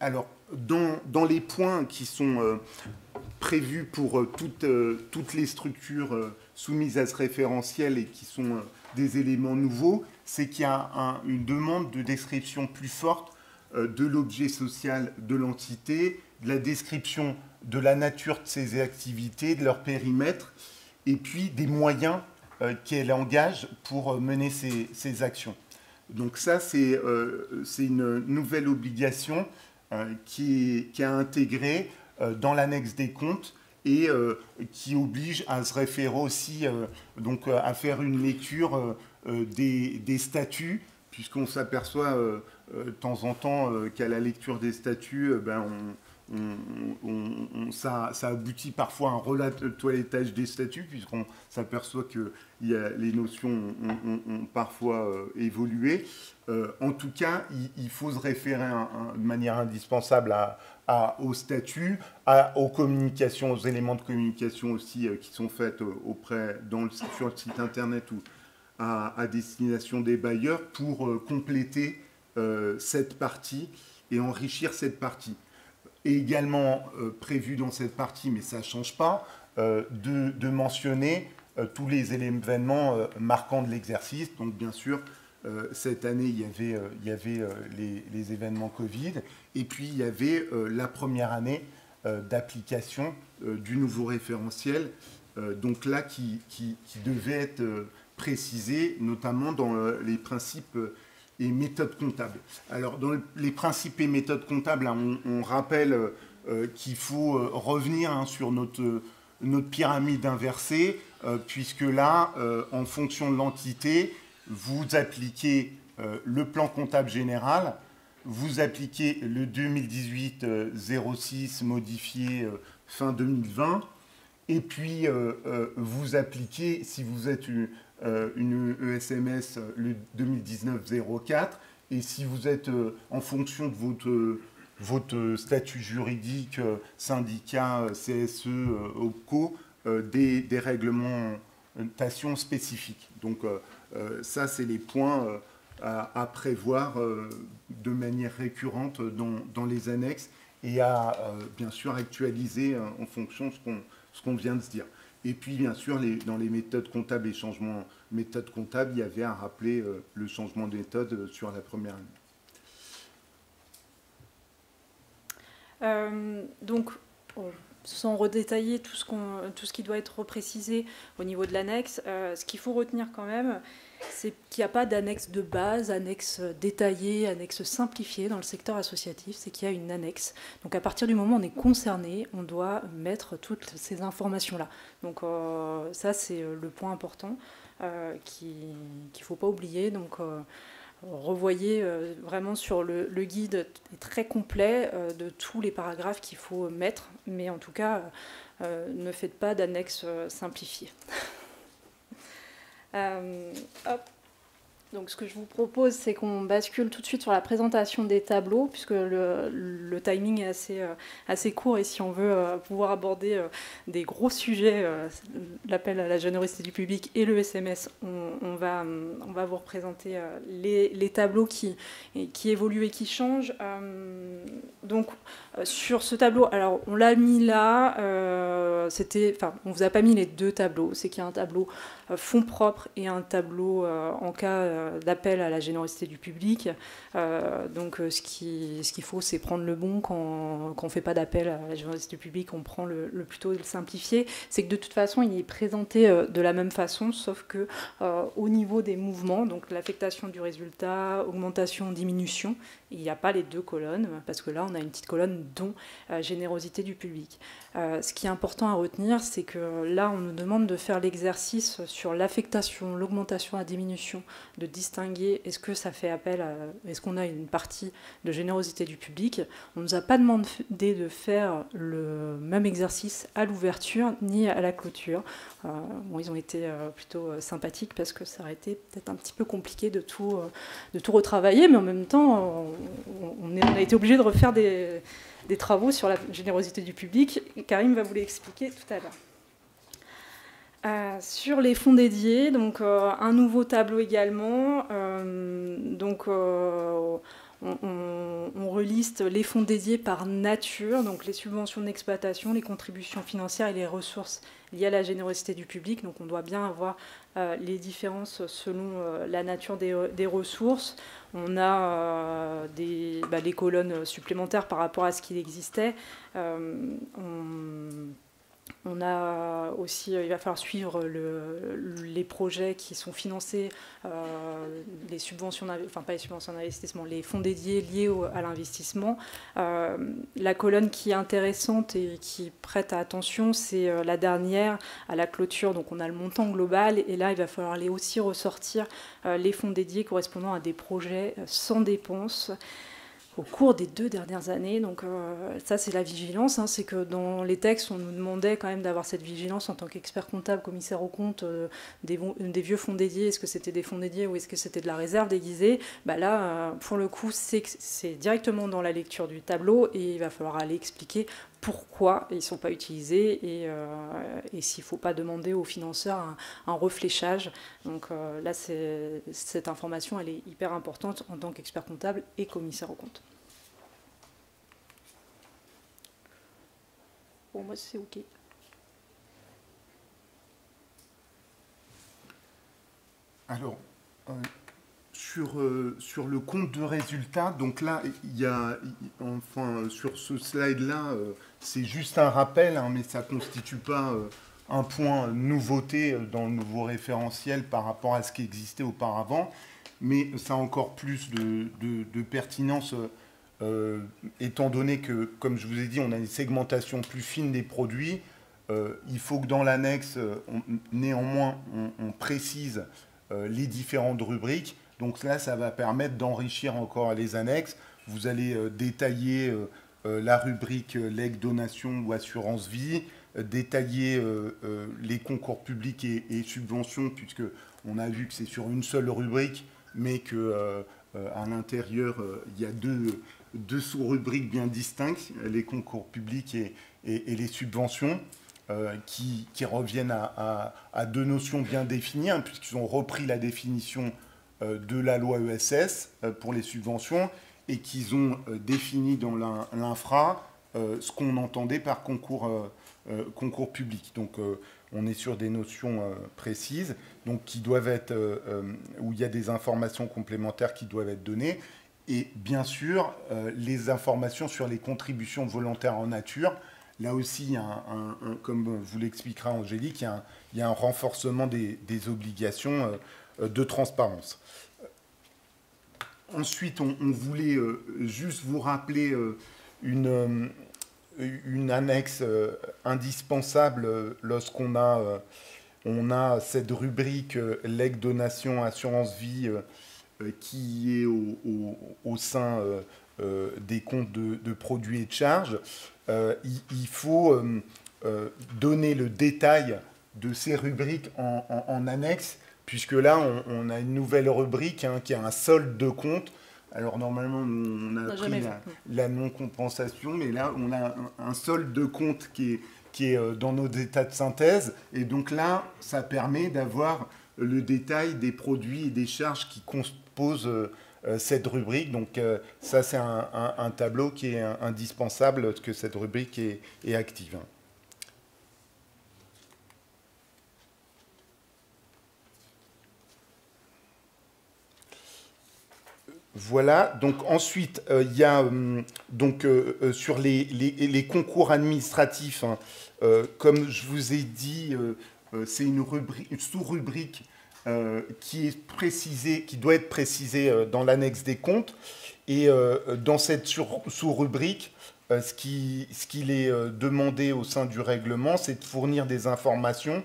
Alors, dans les points qui sont prévus pour toutes les structures soumises à ce référentiel et qui sont des éléments nouveaux, c'est qu'il y a une demande de description plus forte de l'objet social de l'entité, de la description de la nature de ses activités, de leur périmètre, et puis des moyens qu'elle engage pour mener ses actions. Donc ça, c'est une nouvelle obligation qui est intégrée dans l'annexe des comptes et qui oblige à se référer aussi, donc à faire une lecture des statuts, puisqu'on s'aperçoit de temps en temps qu'à la lecture des statuts, ça aboutit parfois à un relatoilettage des statuts, puisqu'on s'aperçoit que les notions ont parfois évolué. En tout cas, il faut se référer de manière indispensable aux statuts, aux communications, aux éléments de communication aussi qui sont faits sur le site internet ou à destination des bailleurs pour compléter cette partie et enrichir cette partie. Et également prévu dans cette partie, mais ça ne change pas, de mentionner tous les événements marquants de l'exercice. Donc bien sûr, cette année, il y avait les événements Covid, et puis il y avait la première année d'application du nouveau référentiel, donc là qui devait être précisé, notamment dans les principes et méthodes comptables. Alors, dans les principes et méthodes comptables, on rappelle qu'il faut revenir sur notre pyramide inversée, puisque là, en fonction de l'entité, vous appliquez le plan comptable général, vous appliquez le 2018-06 modifié fin 2020, et puis vous appliquez, si vous êtes une ESMS, le 2019-04, et si vous êtes en fonction de votre statut juridique, syndicat, CSE, OPCO, des réglementations spécifiques. Donc ça, c'est les points à prévoir de manière récurrente dans les annexes et à bien sûr actualiser en fonction de ce qu'on vient de se dire. Et puis, bien sûr, dans les méthodes comptables et changements méthodes comptables, il y avait à rappeler le changement de méthode sur la première année. Donc, sans redétailler tout ce qui doit être reprécisé au niveau de l'annexe, ce qu'il faut retenir quand même, c'est qu'il n'y a pas d'annexe de base, annexe détaillée, annexe simplifiée dans le secteur associatif, c'est qu'il y a une annexe. Donc à partir du moment où on est concerné, on doit mettre toutes ces informations-là. Donc ça, c'est le point important. qu'il ne faut pas oublier. Donc, revoyez vraiment sur le guide très complet de tous les paragraphes qu'il faut mettre, mais en tout cas, ne faites pas d'annexe simplifiée. Hop. Donc ce que je vous propose, c'est qu'on bascule tout de suite sur la présentation des tableaux, puisque le timing est assez court, et si on veut pouvoir aborder des gros sujets, l'appel à la générosité du public et le SMS, on va vous représenter les tableaux qui évoluent et qui changent. Donc sur ce tableau, alors on l'a mis là, on ne vous a pas mis les deux tableaux, c'est qu'il y a un tableau fonds propres et un tableau en cas d'appel à la générosité du public. Donc ce qu'il faut, c'est prendre le bon. Quand on ne fait pas d'appel à la générosité du public, on prend le plutôt le simplifié. C'est que de toute façon, il est présenté de la même façon, sauf que au niveau des mouvements, donc l'affectation du résultat, augmentation, diminution, il n'y a pas les deux colonnes, parce que là, on a une petite colonne dont générosité du public. Ce qui est important à retenir, c'est que là, on nous demande de faire l'exercice sur l'affectation, l'augmentation, la diminution, de distinguer est-ce que ça fait appel à... Est-ce qu'on a une partie de générosité du public. On ne nous a pas demandé de faire le même exercice à l'ouverture ni à la clôture. Bon, ils ont été plutôt sympathiques parce que ça aurait été peut-être un petit peu compliqué de tout retravailler, mais en même temps, on a été obligé de refaire des travaux sur la générosité du public. Karim va vous l'expliquer tout à l'heure. Sur les fonds dédiés, donc un nouveau tableau également. On reliste les fonds dédiés par nature, donc les subventions d'exploitation, les contributions financières et les ressources liées à la générosité du public. Donc on doit bien avoir les différences selon la nature des ressources. On a des colonnes supplémentaires par rapport à ce qu'il existait. On a aussi, il va falloir suivre les projets qui sont financés, les subventions, enfin pas les subventions d'investissement, les fonds dédiés liés à l'investissement. La colonne qui est intéressante et qui prête à attention, c'est la dernière, à la clôture. Donc on a le montant global, et là il va falloir aller aussi ressortir les fonds dédiés correspondant à des projets sans dépenses au cours des 2 dernières années. Donc ça, c'est la vigilance. C'est que dans les textes, on nous demandait quand même d'avoir cette vigilance en tant qu'expert comptable, commissaire aux comptes, des vieux fonds dédiés. Est-ce que c'était des fonds dédiés ou est-ce que c'était de la réserve déguisée? Là, pour le coup, c'est directement dans la lecture du tableau, et il va falloir aller expliquer pourquoi ils ne sont pas utilisés, et s'il ne faut pas demander aux financeurs un refléchage. Donc là, cette information, elle est hyper importante en tant qu'expert comptable et commissaire aux comptes. Bon, moi, c'est OK. Alors, sur le compte de résultat, donc là, il y a, enfin, sur ce slide-là, c'est juste un rappel, mais ça ne constitue pas un point nouveauté dans le nouveau référentiel par rapport à ce qui existait auparavant, mais ça a encore plus de pertinence, étant donné que, comme je vous ai dit, on a une segmentation plus fine des produits. Il faut que dans l'annexe, néanmoins, on précise les différentes rubriques. Donc là, ça va permettre d'enrichir encore les annexes. Vous allez détailler la rubrique legs, donation ou assurance vie, détailler les concours publics et subventions, puisqu'on a vu que c'est sur une seule rubrique, mais qu'à l'intérieur, il y a deux sous-rubriques bien distinctes, les concours publics et les subventions, qui reviennent à deux notions bien définies, puisqu'ils ont repris la définition de la loi ESS pour les subventions, et qu'ils ont défini dans l'infra ce qu'on entendait par concours public. Donc on est sur des notions précises, donc qui doivent être, où il y a des informations complémentaires qui doivent être données, et bien sûr les informations sur les contributions volontaires en nature. Là aussi, comme vous l'expliquera Angélique, il y a un renforcement des obligations de transparence. Ensuite, on voulait juste vous rappeler une annexe indispensable lorsqu'on a on a cette rubrique legs, donation, assurance vie qui est au sein des comptes de produits et de charges. Il faut donner le détail de ces rubriques en annexe, puisque là, on a une nouvelle rubrique qui est un solde de compte. Alors normalement, on a pris la non-compensation, mais là, on a un solde de compte qui est dans nos états de synthèse. Et donc là, ça permet d'avoir le détail des produits et des charges qui composent cette rubrique. Donc ça, c'est un tableau qui est indispensable, que cette rubrique est active. Voilà, donc ensuite, il y a sur les concours administratifs, hein, comme je vous ai dit, c'est une sous-rubrique qui doit être précisée dans l'annexe des comptes. Et dans cette sous-rubrique, ce qu'il est demandé au sein du règlement, c'est de fournir des informations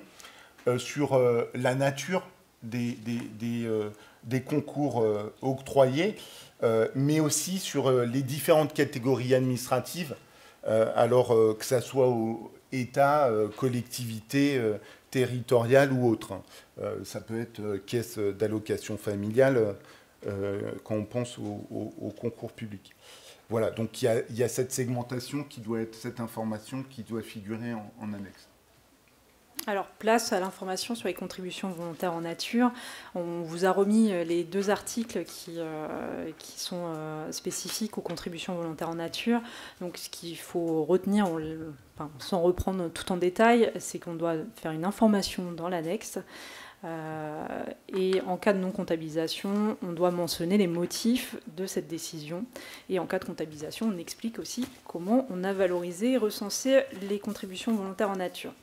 sur la nature des concours octroyés, mais aussi sur les différentes catégories administratives, alors que ça soit au État, collectivité territoriale ou autre. Ça peut être caisse d'allocation familiale quand on pense au concours public. Voilà, donc il y a cette segmentation cette information qui doit figurer en annexe. Alors, place à l'information sur les contributions volontaires en nature. On vous a remis les 2 articles qui sont spécifiques aux contributions volontaires en nature. Donc, ce qu'il faut retenir, sans reprendre tout en détail, c'est qu'on doit faire une information dans l'annexe. Et en cas de non-comptabilisation, on doit mentionner les motifs de cette décision. Et en cas de comptabilisation, on explique aussi comment on a valorisé et recensé les contributions volontaires en nature.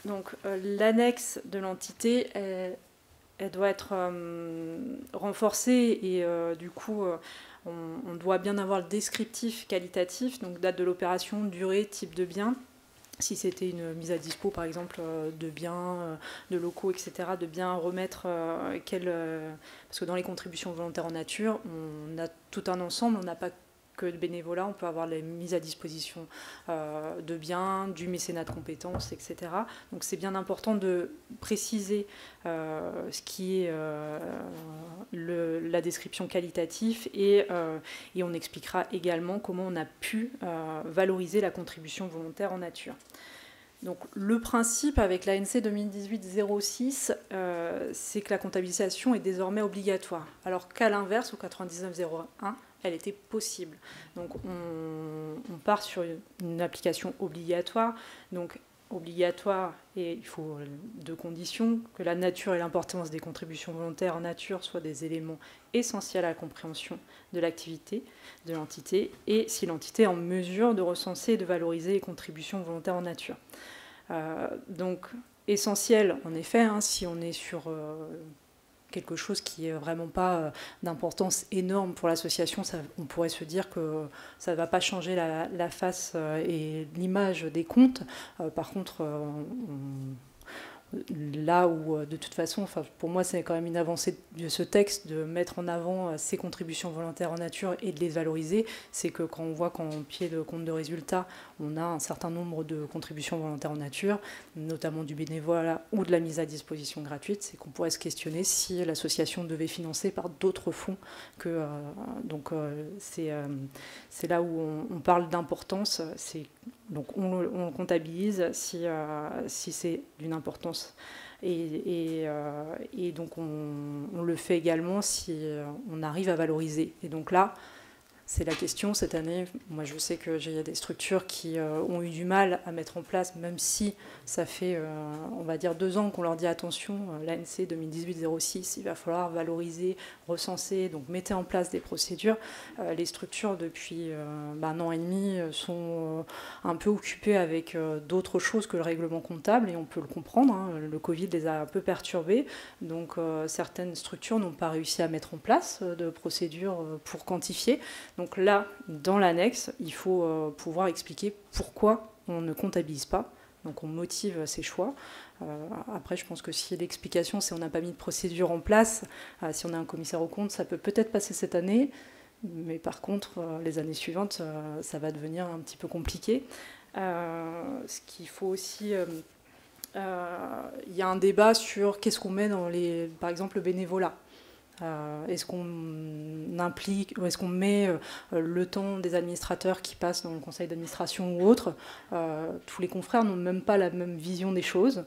Donc l'annexe de l'entité, elle doit être renforcée et du coup, on doit bien avoir le descriptif qualitatif, donc date de l'opération, durée, type de bien. Si c'était une mise à dispo, par exemple, de biens, de locaux, etc., de bien remettre parce que dans les contributions volontaires en nature, on a tout un ensemble, on n'a pas que de bénévolat, on peut avoir les mises à disposition de biens, du mécénat de compétences, etc. Donc c'est bien important de préciser ce qui est la description qualitative et on expliquera également comment on a pu valoriser la contribution volontaire en nature. Donc, le principe avec l'ANC 2018-06, c'est que la comptabilisation est désormais obligatoire, alors qu'à l'inverse, au 99-01, elle était possible. Donc, on part sur une application obligatoire. Donc, obligatoire, et il faut 2 conditions, que la nature et l'importance des contributions volontaires en nature soient des éléments essentiels à la compréhension de l'activité de l'entité, et si l'entité est en mesure de recenser et de valoriser les contributions volontaires en nature. Donc, essentiel, en effet, hein, si on est sur quelque chose qui n'est vraiment pas d'importance énorme pour l'association, on pourrait se dire que ça ne va pas changer la face et l'image des comptes. Par contre, là où, de toute façon, pour moi, c'est quand même une avancée de ce texte de mettre en avant ces contributions volontaires en nature et de les valoriser, c'est que quand on voit qu'en pied de compte de résultat, on a un certain nombre de contributions volontaires en nature, notamment du bénévolat ou de la mise à disposition gratuite, c'est qu'on pourrait se questionner si l'association devait financer par d'autres fonds que... c'est là où on parle d'importance, donc on le comptabilise si c'est d'une importance et donc on le fait également si on arrive à valoriser. Et donc là, c'est la question cette année. Moi, je sais qu'il y a des structures qui ont eu du mal à mettre en place, même si ça fait, on va dire, 2 ans qu'on leur dit attention, l'ANC 2018-06, il va falloir valoriser, recenser, donc mettez en place des procédures. Les structures, depuis 1 an et demi, sont un peu occupées avec d'autres choses que le règlement comptable, et on peut le comprendre. Hein, le Covid les a un peu perturbées, donc certaines structures n'ont pas réussi à mettre en place de procédures pour quantifier. Donc là, dans l'annexe, il faut pouvoir expliquer pourquoi on ne comptabilise pas. Donc on motive ses choix. Après, je pense que si l'explication, c'est on n'a pas mis de procédure en place, si on a un commissaire aux comptes, ça peut peut-être passer cette année, mais par contre, les années suivantes, ça va devenir un petit peu compliqué. Ce qu'il faut aussi... il y a un débat sur qu'est-ce qu'on met dans par exemple, le bénévolat. Est-ce qu'on implique, ou est-ce qu'on met le temps des administrateurs qui passent dans le conseil d'administration ou autre? Tous les confrères n'ont même pas la même vision des choses.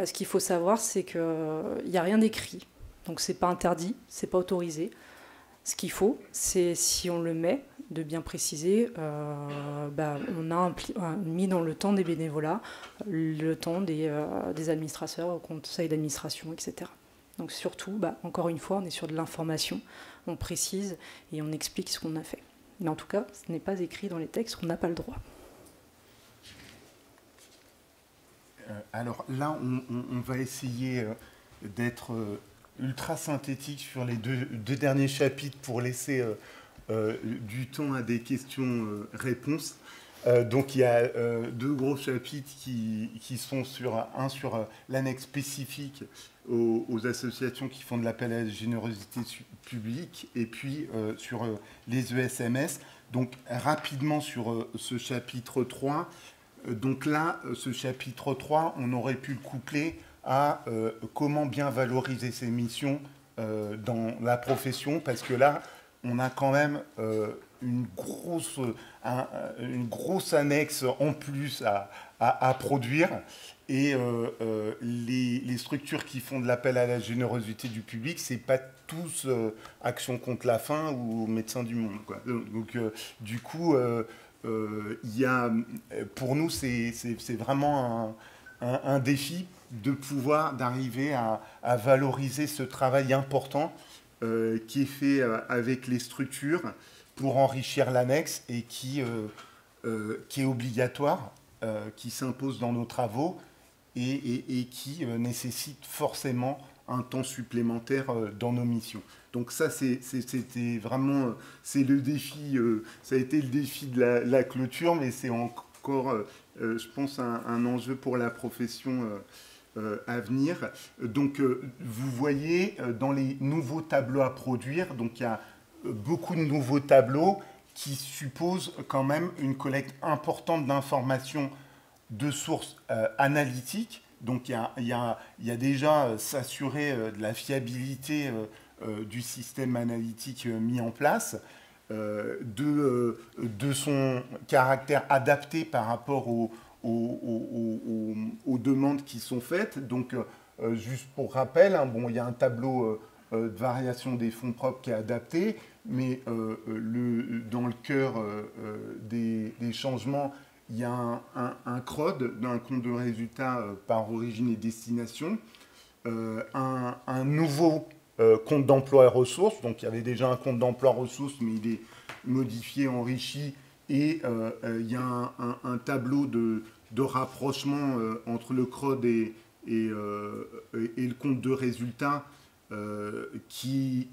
Ce qu'il faut savoir, c'est qu'il n'y a rien d'écrit. Donc c'est pas interdit, c'est pas autorisé. Ce qu'il faut, c'est, si on le met, de bien préciser, on a mis dans le temps des bénévolats, le temps des administrateurs au conseil d'administration, etc. Donc surtout, encore une fois, on est sur de l'information, on précise et on explique ce qu'on a fait. Mais en tout cas, ce n'est pas écrit dans les textes, on n'a pas le droit. Alors là, on va essayer d'être ultra synthétique sur les deux derniers chapitres pour laisser du temps à des questions-réponses. Donc il y a deux gros chapitres qui sont sur l'annexe spécifique aux associations qui font de l'appel à la générosité publique et puis sur les ESMS. Donc rapidement sur ce chapitre 3, donc là, ce chapitre 3, on aurait pu le coupler à comment bien valoriser ses missions dans la profession, parce que là, on a quand même une grosse annexe en plus à produire. Et les structures qui font de l'appel à la générosité du public, c'est pas tous Action contre la faim ou Médecins du Monde, quoi. Donc, du coup, pour nous, c'est vraiment un défi d'arriver à valoriser ce travail important qui est fait avec les structures pour enrichir l'annexe et qui est obligatoire, qui s'impose dans nos travaux et qui nécessite forcément un temps supplémentaire dans nos missions. Donc ça, c'était vraiment, c'est le défi, ça a été le défi de la clôture, mais c'est encore, je pense, un enjeu pour la profession à venir. Donc vous voyez dans les nouveaux tableaux à produire, donc il y a beaucoup de nouveaux tableaux qui supposent quand même une collecte importante d'informations de sources analytiques. Donc il y a déjà s'assurer de la fiabilité du système analytique mis en place, de son caractère adapté par rapport aux demandes qui sont faites. Donc juste pour rappel, il y a un tableau de variation des fonds propres qui est adapté, mais dans le cœur des changements, il y a un CROD, d'un compte de résultats par origine et destination, un nouveau compte d'emploi et ressources. Donc il y avait déjà un compte d'emploi et ressources, mais il est modifié, enrichi, et il y a un tableau de rapprochement entre le CROD et le compte de résultats qui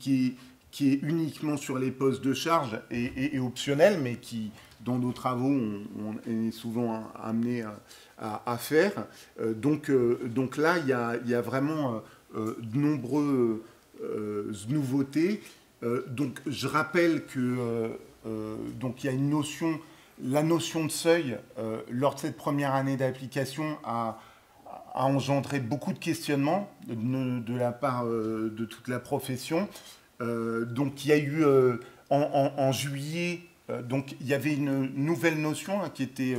est uniquement sur les postes de charge et optionnel, mais qui, dans nos travaux, on est souvent amené à faire. Donc là, il y a vraiment de nombreuses nouveautés. Donc je rappelle que donc il y a une notion, la notion de seuil, lors de cette première année d'application, a engendré beaucoup de questionnements de la part de toute la profession. Donc il y a eu en juillet, donc il y avait une nouvelle notion qui était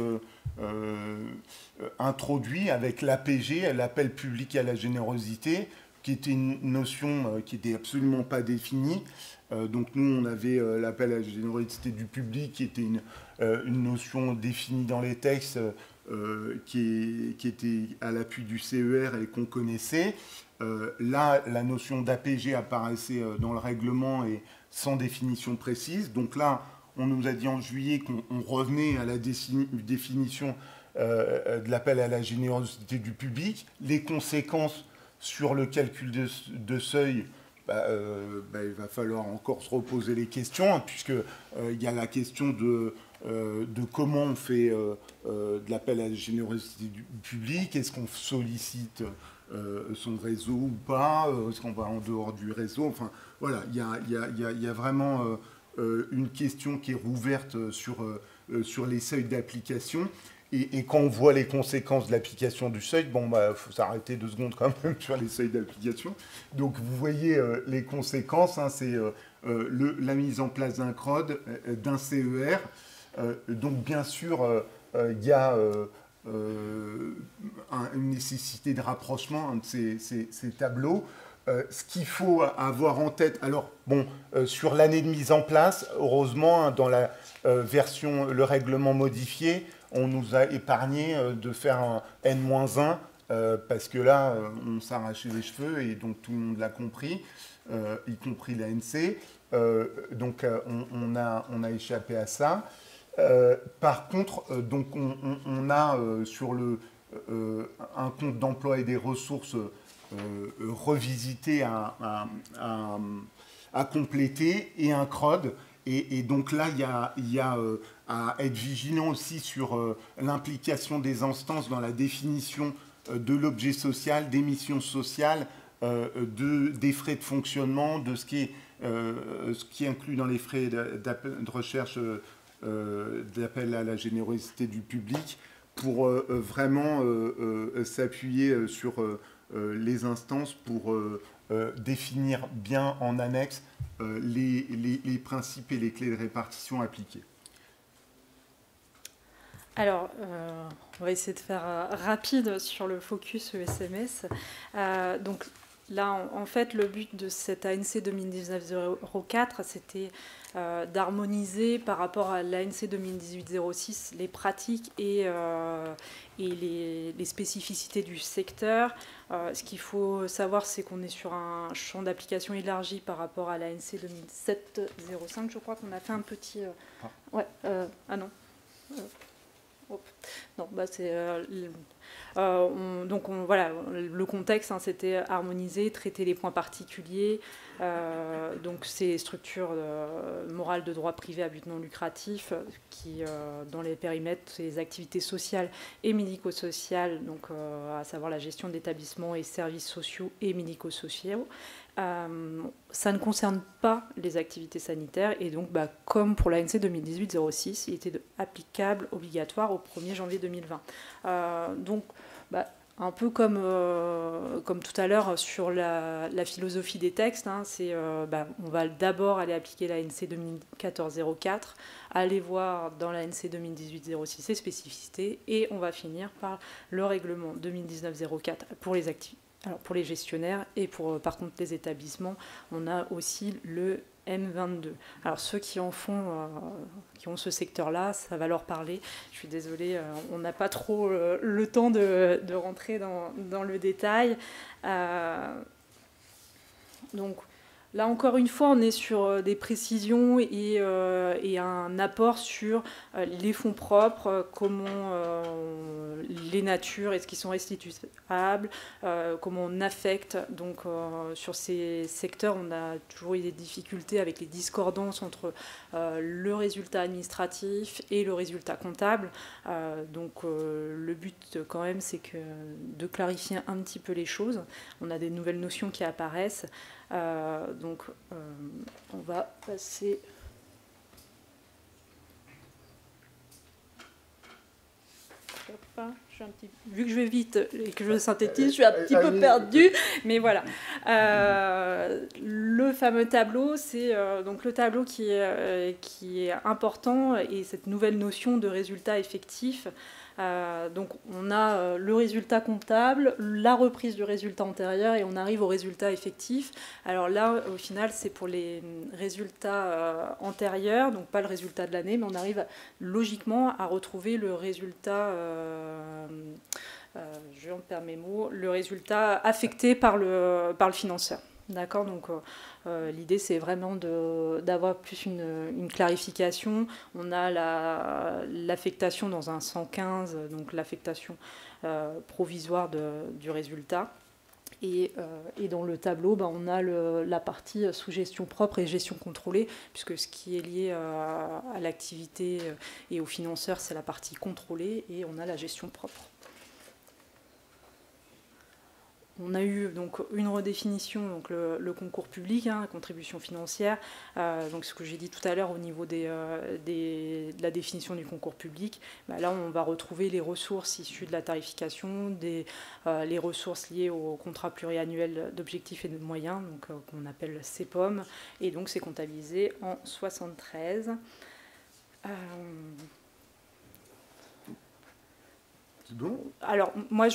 introduite avec l'APG, l'appel public à la générosité, qui était une notion qui n'était absolument pas définie. Donc nous, on avait l'appel à la générosité du public, qui était une notion définie dans les textes, qui était à l'appui du CER et qu'on connaissait. Là, la notion d'APG apparaissait dans le règlement et sans définition précise. Donc là, on nous a dit en juillet qu'on revenait à la définition de l'appel à la générosité du public. Les conséquences sur le calcul de seuil il va falloir encore se reposer les questions, hein, puisque il y a la question de comment on fait de l'appel à la générosité du public, est-ce qu'on sollicite son réseau ou pas, est-ce qu'on va en dehors du réseau, enfin voilà, il y a vraiment une question qui est rouverte sur les seuils d'application. Et quand on voit les conséquences de l'application du seuil, bon, faut s'arrêter 2 secondes quand même sur les seuils d'application. Donc, vous voyez les conséquences, hein, c'est la mise en place d'un CROD, d'un CER. Donc, bien sûr, il y a une nécessité de rapprochement, hein, de ces tableaux. Ce qu'il faut avoir en tête, alors, bon, sur l'année de mise en place, heureusement, hein, dans la version, le règlement modifié, on nous a épargné de faire un N-1, parce que là, on s'arrachait les cheveux, et donc tout le monde l'a compris, y compris l'ANC. Donc, on a échappé à ça. Par contre, donc on a sur un compte d'emploi et des ressources revisité à compléter, et un CROD. Et donc là, il y a à être vigilant aussi sur l'implication des instances dans la définition de l'objet social, des missions sociales, des frais de fonctionnement, de ce qui est inclus dans les frais de recherche d'appel à la générosité du public, pour vraiment s'appuyer sur les instances pour définir bien en annexe les principes et les clés de répartition appliquées. Alors, on va essayer de faire rapide sur le focus ESMS. Donc là, en fait, le but de cette ANC 2019-04, c'était d'harmoniser par rapport à l'ANC 2018-06 les pratiques et les spécificités du secteur. Ce qu'il faut savoir, c'est qu'on est sur un champ d'application élargi par rapport à l'ANC 2007-05. Je crois qu'on a fait un petit... Ouais, ah non. Non, bah c'est... voilà, le contexte, hein, c'était harmoniser, traiter les points particuliers, donc ces structures morales de droit privé à but non lucratif qui, dans les périmètres, les activités sociales et médico-sociales, donc à savoir la gestion d'établissements et services sociaux et médico-sociaux. Ça ne concerne pas les activités sanitaires et donc, comme pour l'ANC 2018-06, il était applicable, obligatoire au 1er janvier 2020. Donc, un peu comme tout à l'heure sur la philosophie des textes, hein, on va d'abord aller appliquer l'ANC 2014-04, aller voir dans l'ANC 2018-06 ses spécificités et on va finir par le règlement 2019-04 pour les activités. Alors pour les gestionnaires et par contre les établissements, on a aussi le M22. Alors ceux qui en font, qui ont ce secteur-là, ça va leur parler. Je suis désolée, on n'a pas trop le temps de rentrer dans le détail. Donc là, encore une fois, on est sur des précisions et un apport sur les fonds propres, comment les natures, est-ce qu'ils sont restituables, comment on affecte. Donc, sur ces secteurs, on a toujours eu des difficultés avec les discordances entre le résultat administratif et le résultat comptable. Donc, le but, quand même, c'est de clarifier un petit peu les choses. On a des nouvelles notions qui apparaissent. Donc, on va passer... Vu que je vais vite et que je synthétise, je suis un petit peu perdue, mais voilà. Le fameux tableau, c'est donc le tableau qui est important et cette nouvelle notion de résultat effectif. Donc on a le résultat comptable, la reprise du résultat antérieur et on arrive au résultat effectif. Alors là, au final, c'est pour les résultats antérieurs, donc pas le résultat de l'année, mais on arrive logiquement à retrouver le résultat, je en perds mes mots, le résultat affecté par le financeur. D'accord, donc l'idée c'est vraiment d'avoir plus une clarification. On a l'affectation dans un 115, donc l'affectation provisoire du résultat. Et dans le tableau, on a la partie sous gestion propre et gestion contrôlée, puisque ce qui est lié à l'activité et aux financeurs, c'est la partie contrôlée, et on a la gestion propre. On a eu donc une redéfinition, donc le concours public, la contribution financière, donc ce que j'ai dit tout à l'heure au niveau de la définition du concours public. Là, on va retrouver les ressources issues de la tarification, les ressources liées au contrat pluriannuel d'objectifs et de moyens, donc qu'on appelle CEPOM, et donc c'est comptabilisé en 73. Alors, moi,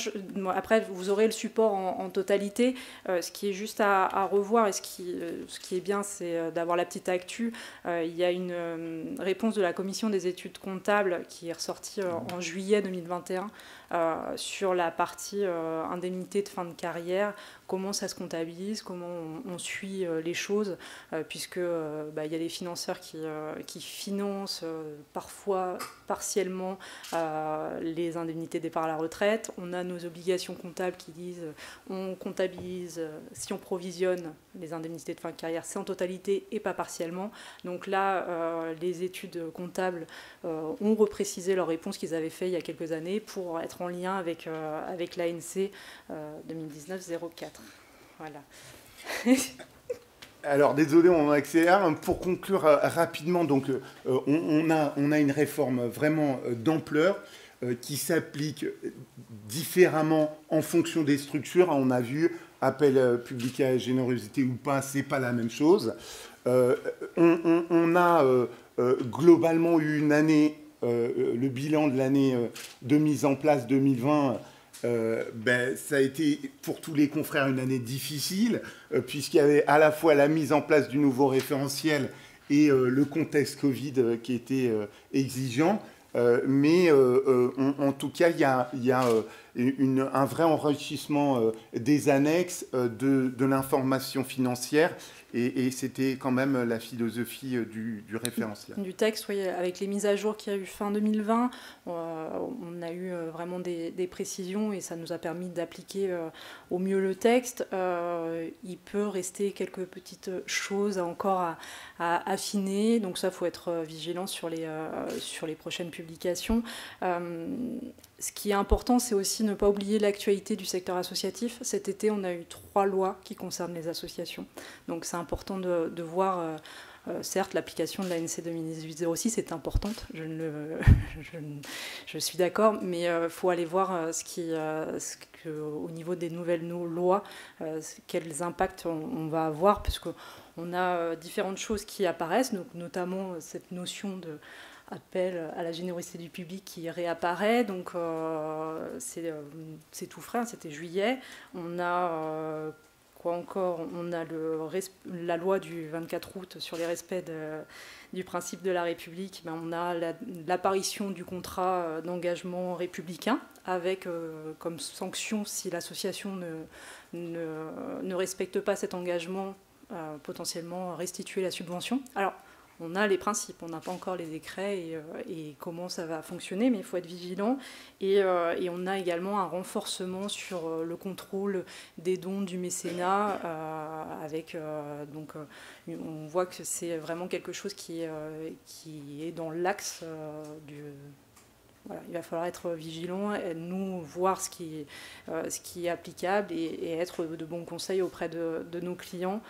après, vous aurez le support en totalité. Ce qui est juste à revoir, et ce qui est bien, c'est d'avoir la petite actu. Il y a une réponse de la commission des études comptables qui est ressortie en juillet 2021 sur la partie indemnité de fin de carrière, comment ça se comptabilise, comment on suit les choses, puisque il y a les financeurs qui financent parfois partiellement les indemnités départ à la retraite. On a nos obligations comptables qui disent on comptabilise, si on provisionne les indemnités de fin de carrière, c'est en totalité et pas partiellement. Donc là, les études comptables ont reprécisé leur réponse qu'ils avaient fait il y a quelques années pour être en lien avec l'ANC 2019-04. Voilà. Alors, désolé, on accélère. Pour conclure rapidement, donc, on a une réforme vraiment d'ampleur qui s'applique différemment en fonction des structures. On a vu, appel public à générosité ou pas, c'est pas la même chose. On a globalement eu une année, le bilan de l'année de mise en place 2020, ça a été pour tous les confrères une année difficile, puisqu'il y avait à la fois la mise en place du nouveau référentiel et le contexte Covid qui était exigeant. Mais en tout cas, il y a un vrai enrichissement des annexes de l'information financière. Et c'était quand même la philosophie du référentiel. Du texte, oui, avec les mises à jour qu'il y a eu fin 2020, on a eu vraiment des précisions et ça nous a permis d'appliquer au mieux le texte. Il peut rester quelques petites choses encore à affiner, donc ça, il faut être vigilant sur les prochaines publications. Ce qui est important, c'est aussi ne pas oublier l'actualité du secteur associatif. Cet été, on a eu 3 lois qui concernent les associations. Donc c'est important de voir, certes, l'application de l'ANC 2018-06 est importante, je suis d'accord, mais il faut aller voir au niveau des nouvelles lois, quels impacts on va avoir, parce qu'on a différentes choses qui apparaissent, donc notamment cette notion de appel à la générosité du public qui réapparaît, donc c'est tout frais, c'était juillet. On a quoi encore? On a la loi du 24 août sur les respects du principe de la République. On a l'apparition du contrat d'engagement républicain avec comme sanction, si l'association ne respecte pas cet engagement, potentiellement restituer la subvention. Alors, on a les principes, on n'a pas encore les décrets et comment ça va fonctionner, mais il faut être vigilant. Et on a également un renforcement sur le contrôle des dons du mécénat, on voit que c'est vraiment quelque chose qui est dans l'axe du... Voilà, il va falloir être vigilant, nous voir ce qui est applicable et être de bons conseils auprès de nos clients.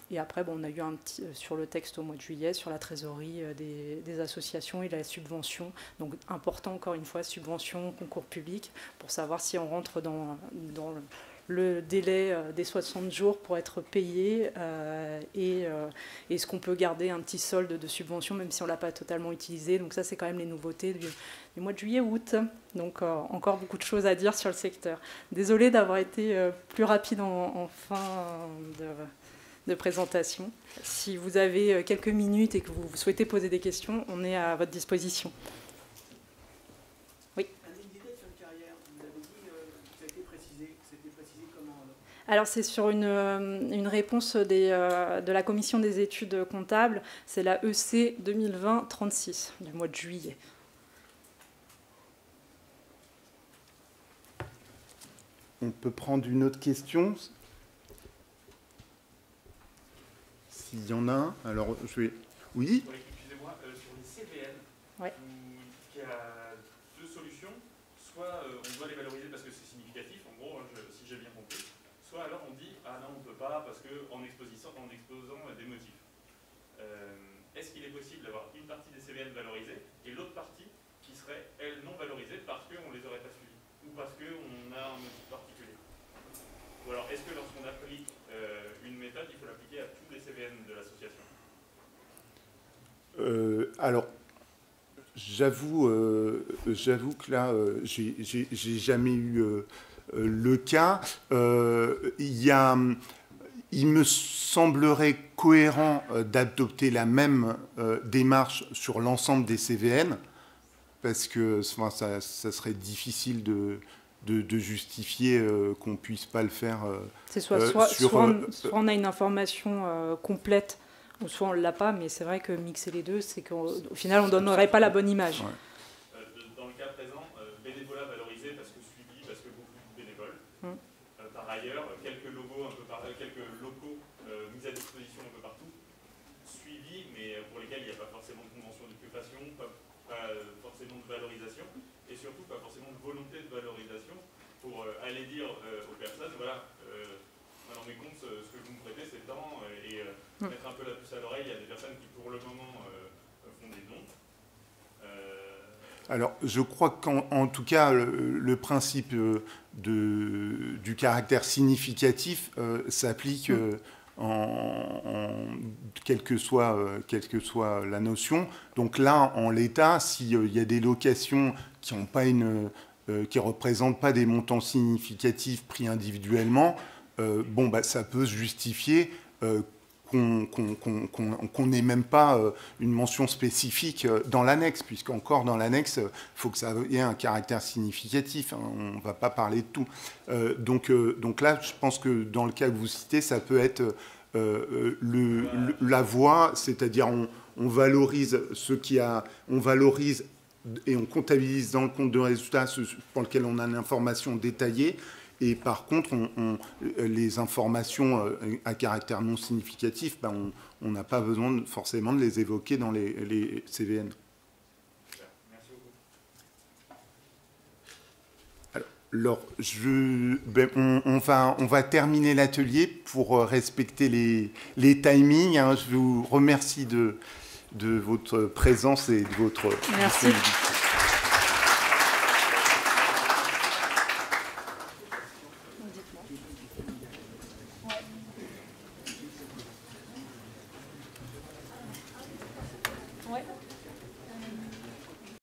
Et après, on a eu un petit sur le texte au mois de juillet, sur la trésorerie des associations et la subvention. Donc important, encore une fois, subvention, concours public, pour savoir si on rentre dans le délai des 60 jours pour être payé et est-ce qu'on peut garder un petit solde de subvention même si on ne l'a pas totalement utilisé. Donc ça, c'est quand même les nouveautés du mois de juillet-août. Donc encore beaucoup de choses à dire sur le secteur. Désolée d'avoir été plus rapide en fin de présentation. Si vous avez quelques minutes et que vous souhaitez poser des questions, on est à votre disposition. Alors c'est sur une réponse de la commission des études comptables, c'est la EC 2020-36 du mois de juillet. on peut prendre une autre question. S'il y en a un, alors je vais... Oui. Excusez-moi, sur les CVN, ouais. il y a deux solutions. Soit on doit les valoriser parce que c'est significatif, en gros, si j'ai bien compris. Soit alors on dit, ah non, on ne peut pas parce qu'en exposant des motifs. Est-ce qu'il est possible d'avoir une partie des CVN valorisée et l'autre partie qui serait, elle, non valorisée parce qu'on ne les aurait pas suivis ou parce qu'on a un motif particulier? Ou alors, est-ce que lorsqu'on applique une méthode, il faut l'appliquer à tous les CVN de l'association? Alors, j'avoue que là, j'ai jamais eu le cas. Il me semblerait cohérent d'adopter la même démarche sur l'ensemble des CVN, parce que ça serait difficile de justifier qu'on ne puisse pas le faire. C'est soit on a une information complète, ou soit on ne l'a pas, mais c'est vrai que mixer les deux, c'est qu'au final, on ne donnerait pas la bonne image. Ouais. Dans le cas présent, bénévolat valorisé parce que suivi, parce que beaucoup de bénévoles. Par ailleurs, quelques locaux mis à disposition un peu partout, suivis, mais pour lesquels il n'y a pas forcément de convention d'occupation, pas forcément de valorisation, et surtout pas forcément de volonté de valorisation pour aller dire aux personnes, voilà, dans mes comptes, ce que vous me prêtez, c'est tant, et mettre un peu la puce à l'oreille. Il y a des personnes qui, pour le moment, font des dons. Alors, je crois qu'en tout cas, le principe du caractère significatif s'applique quelle que soit la notion. Donc là, en l'état, s'il y a des locations qui n'ont pas qui représentent pas des montants significatifs pris individuellement, ça peut se justifier qu'on n'ait même pas une mention spécifique dans l'annexe, puisqu'encore dans l'annexe, il faut que ça ait un caractère significatif. Hein, on ne va pas parler de tout. Donc là, je pense que dans le cas que vous citez, ça peut être la voie, c'est-à-dire on valorise on valorise et on comptabilise dans le compte de résultats pour lequel on a une information détaillée. Et par contre, les informations à caractère non significatif, on n'a pas besoin forcément de les évoquer dans les CVN. Merci beaucoup. Alors, on va terminer l'atelier pour respecter les timings. Hein. Je vous remercie de votre présence et de votre disponibilité.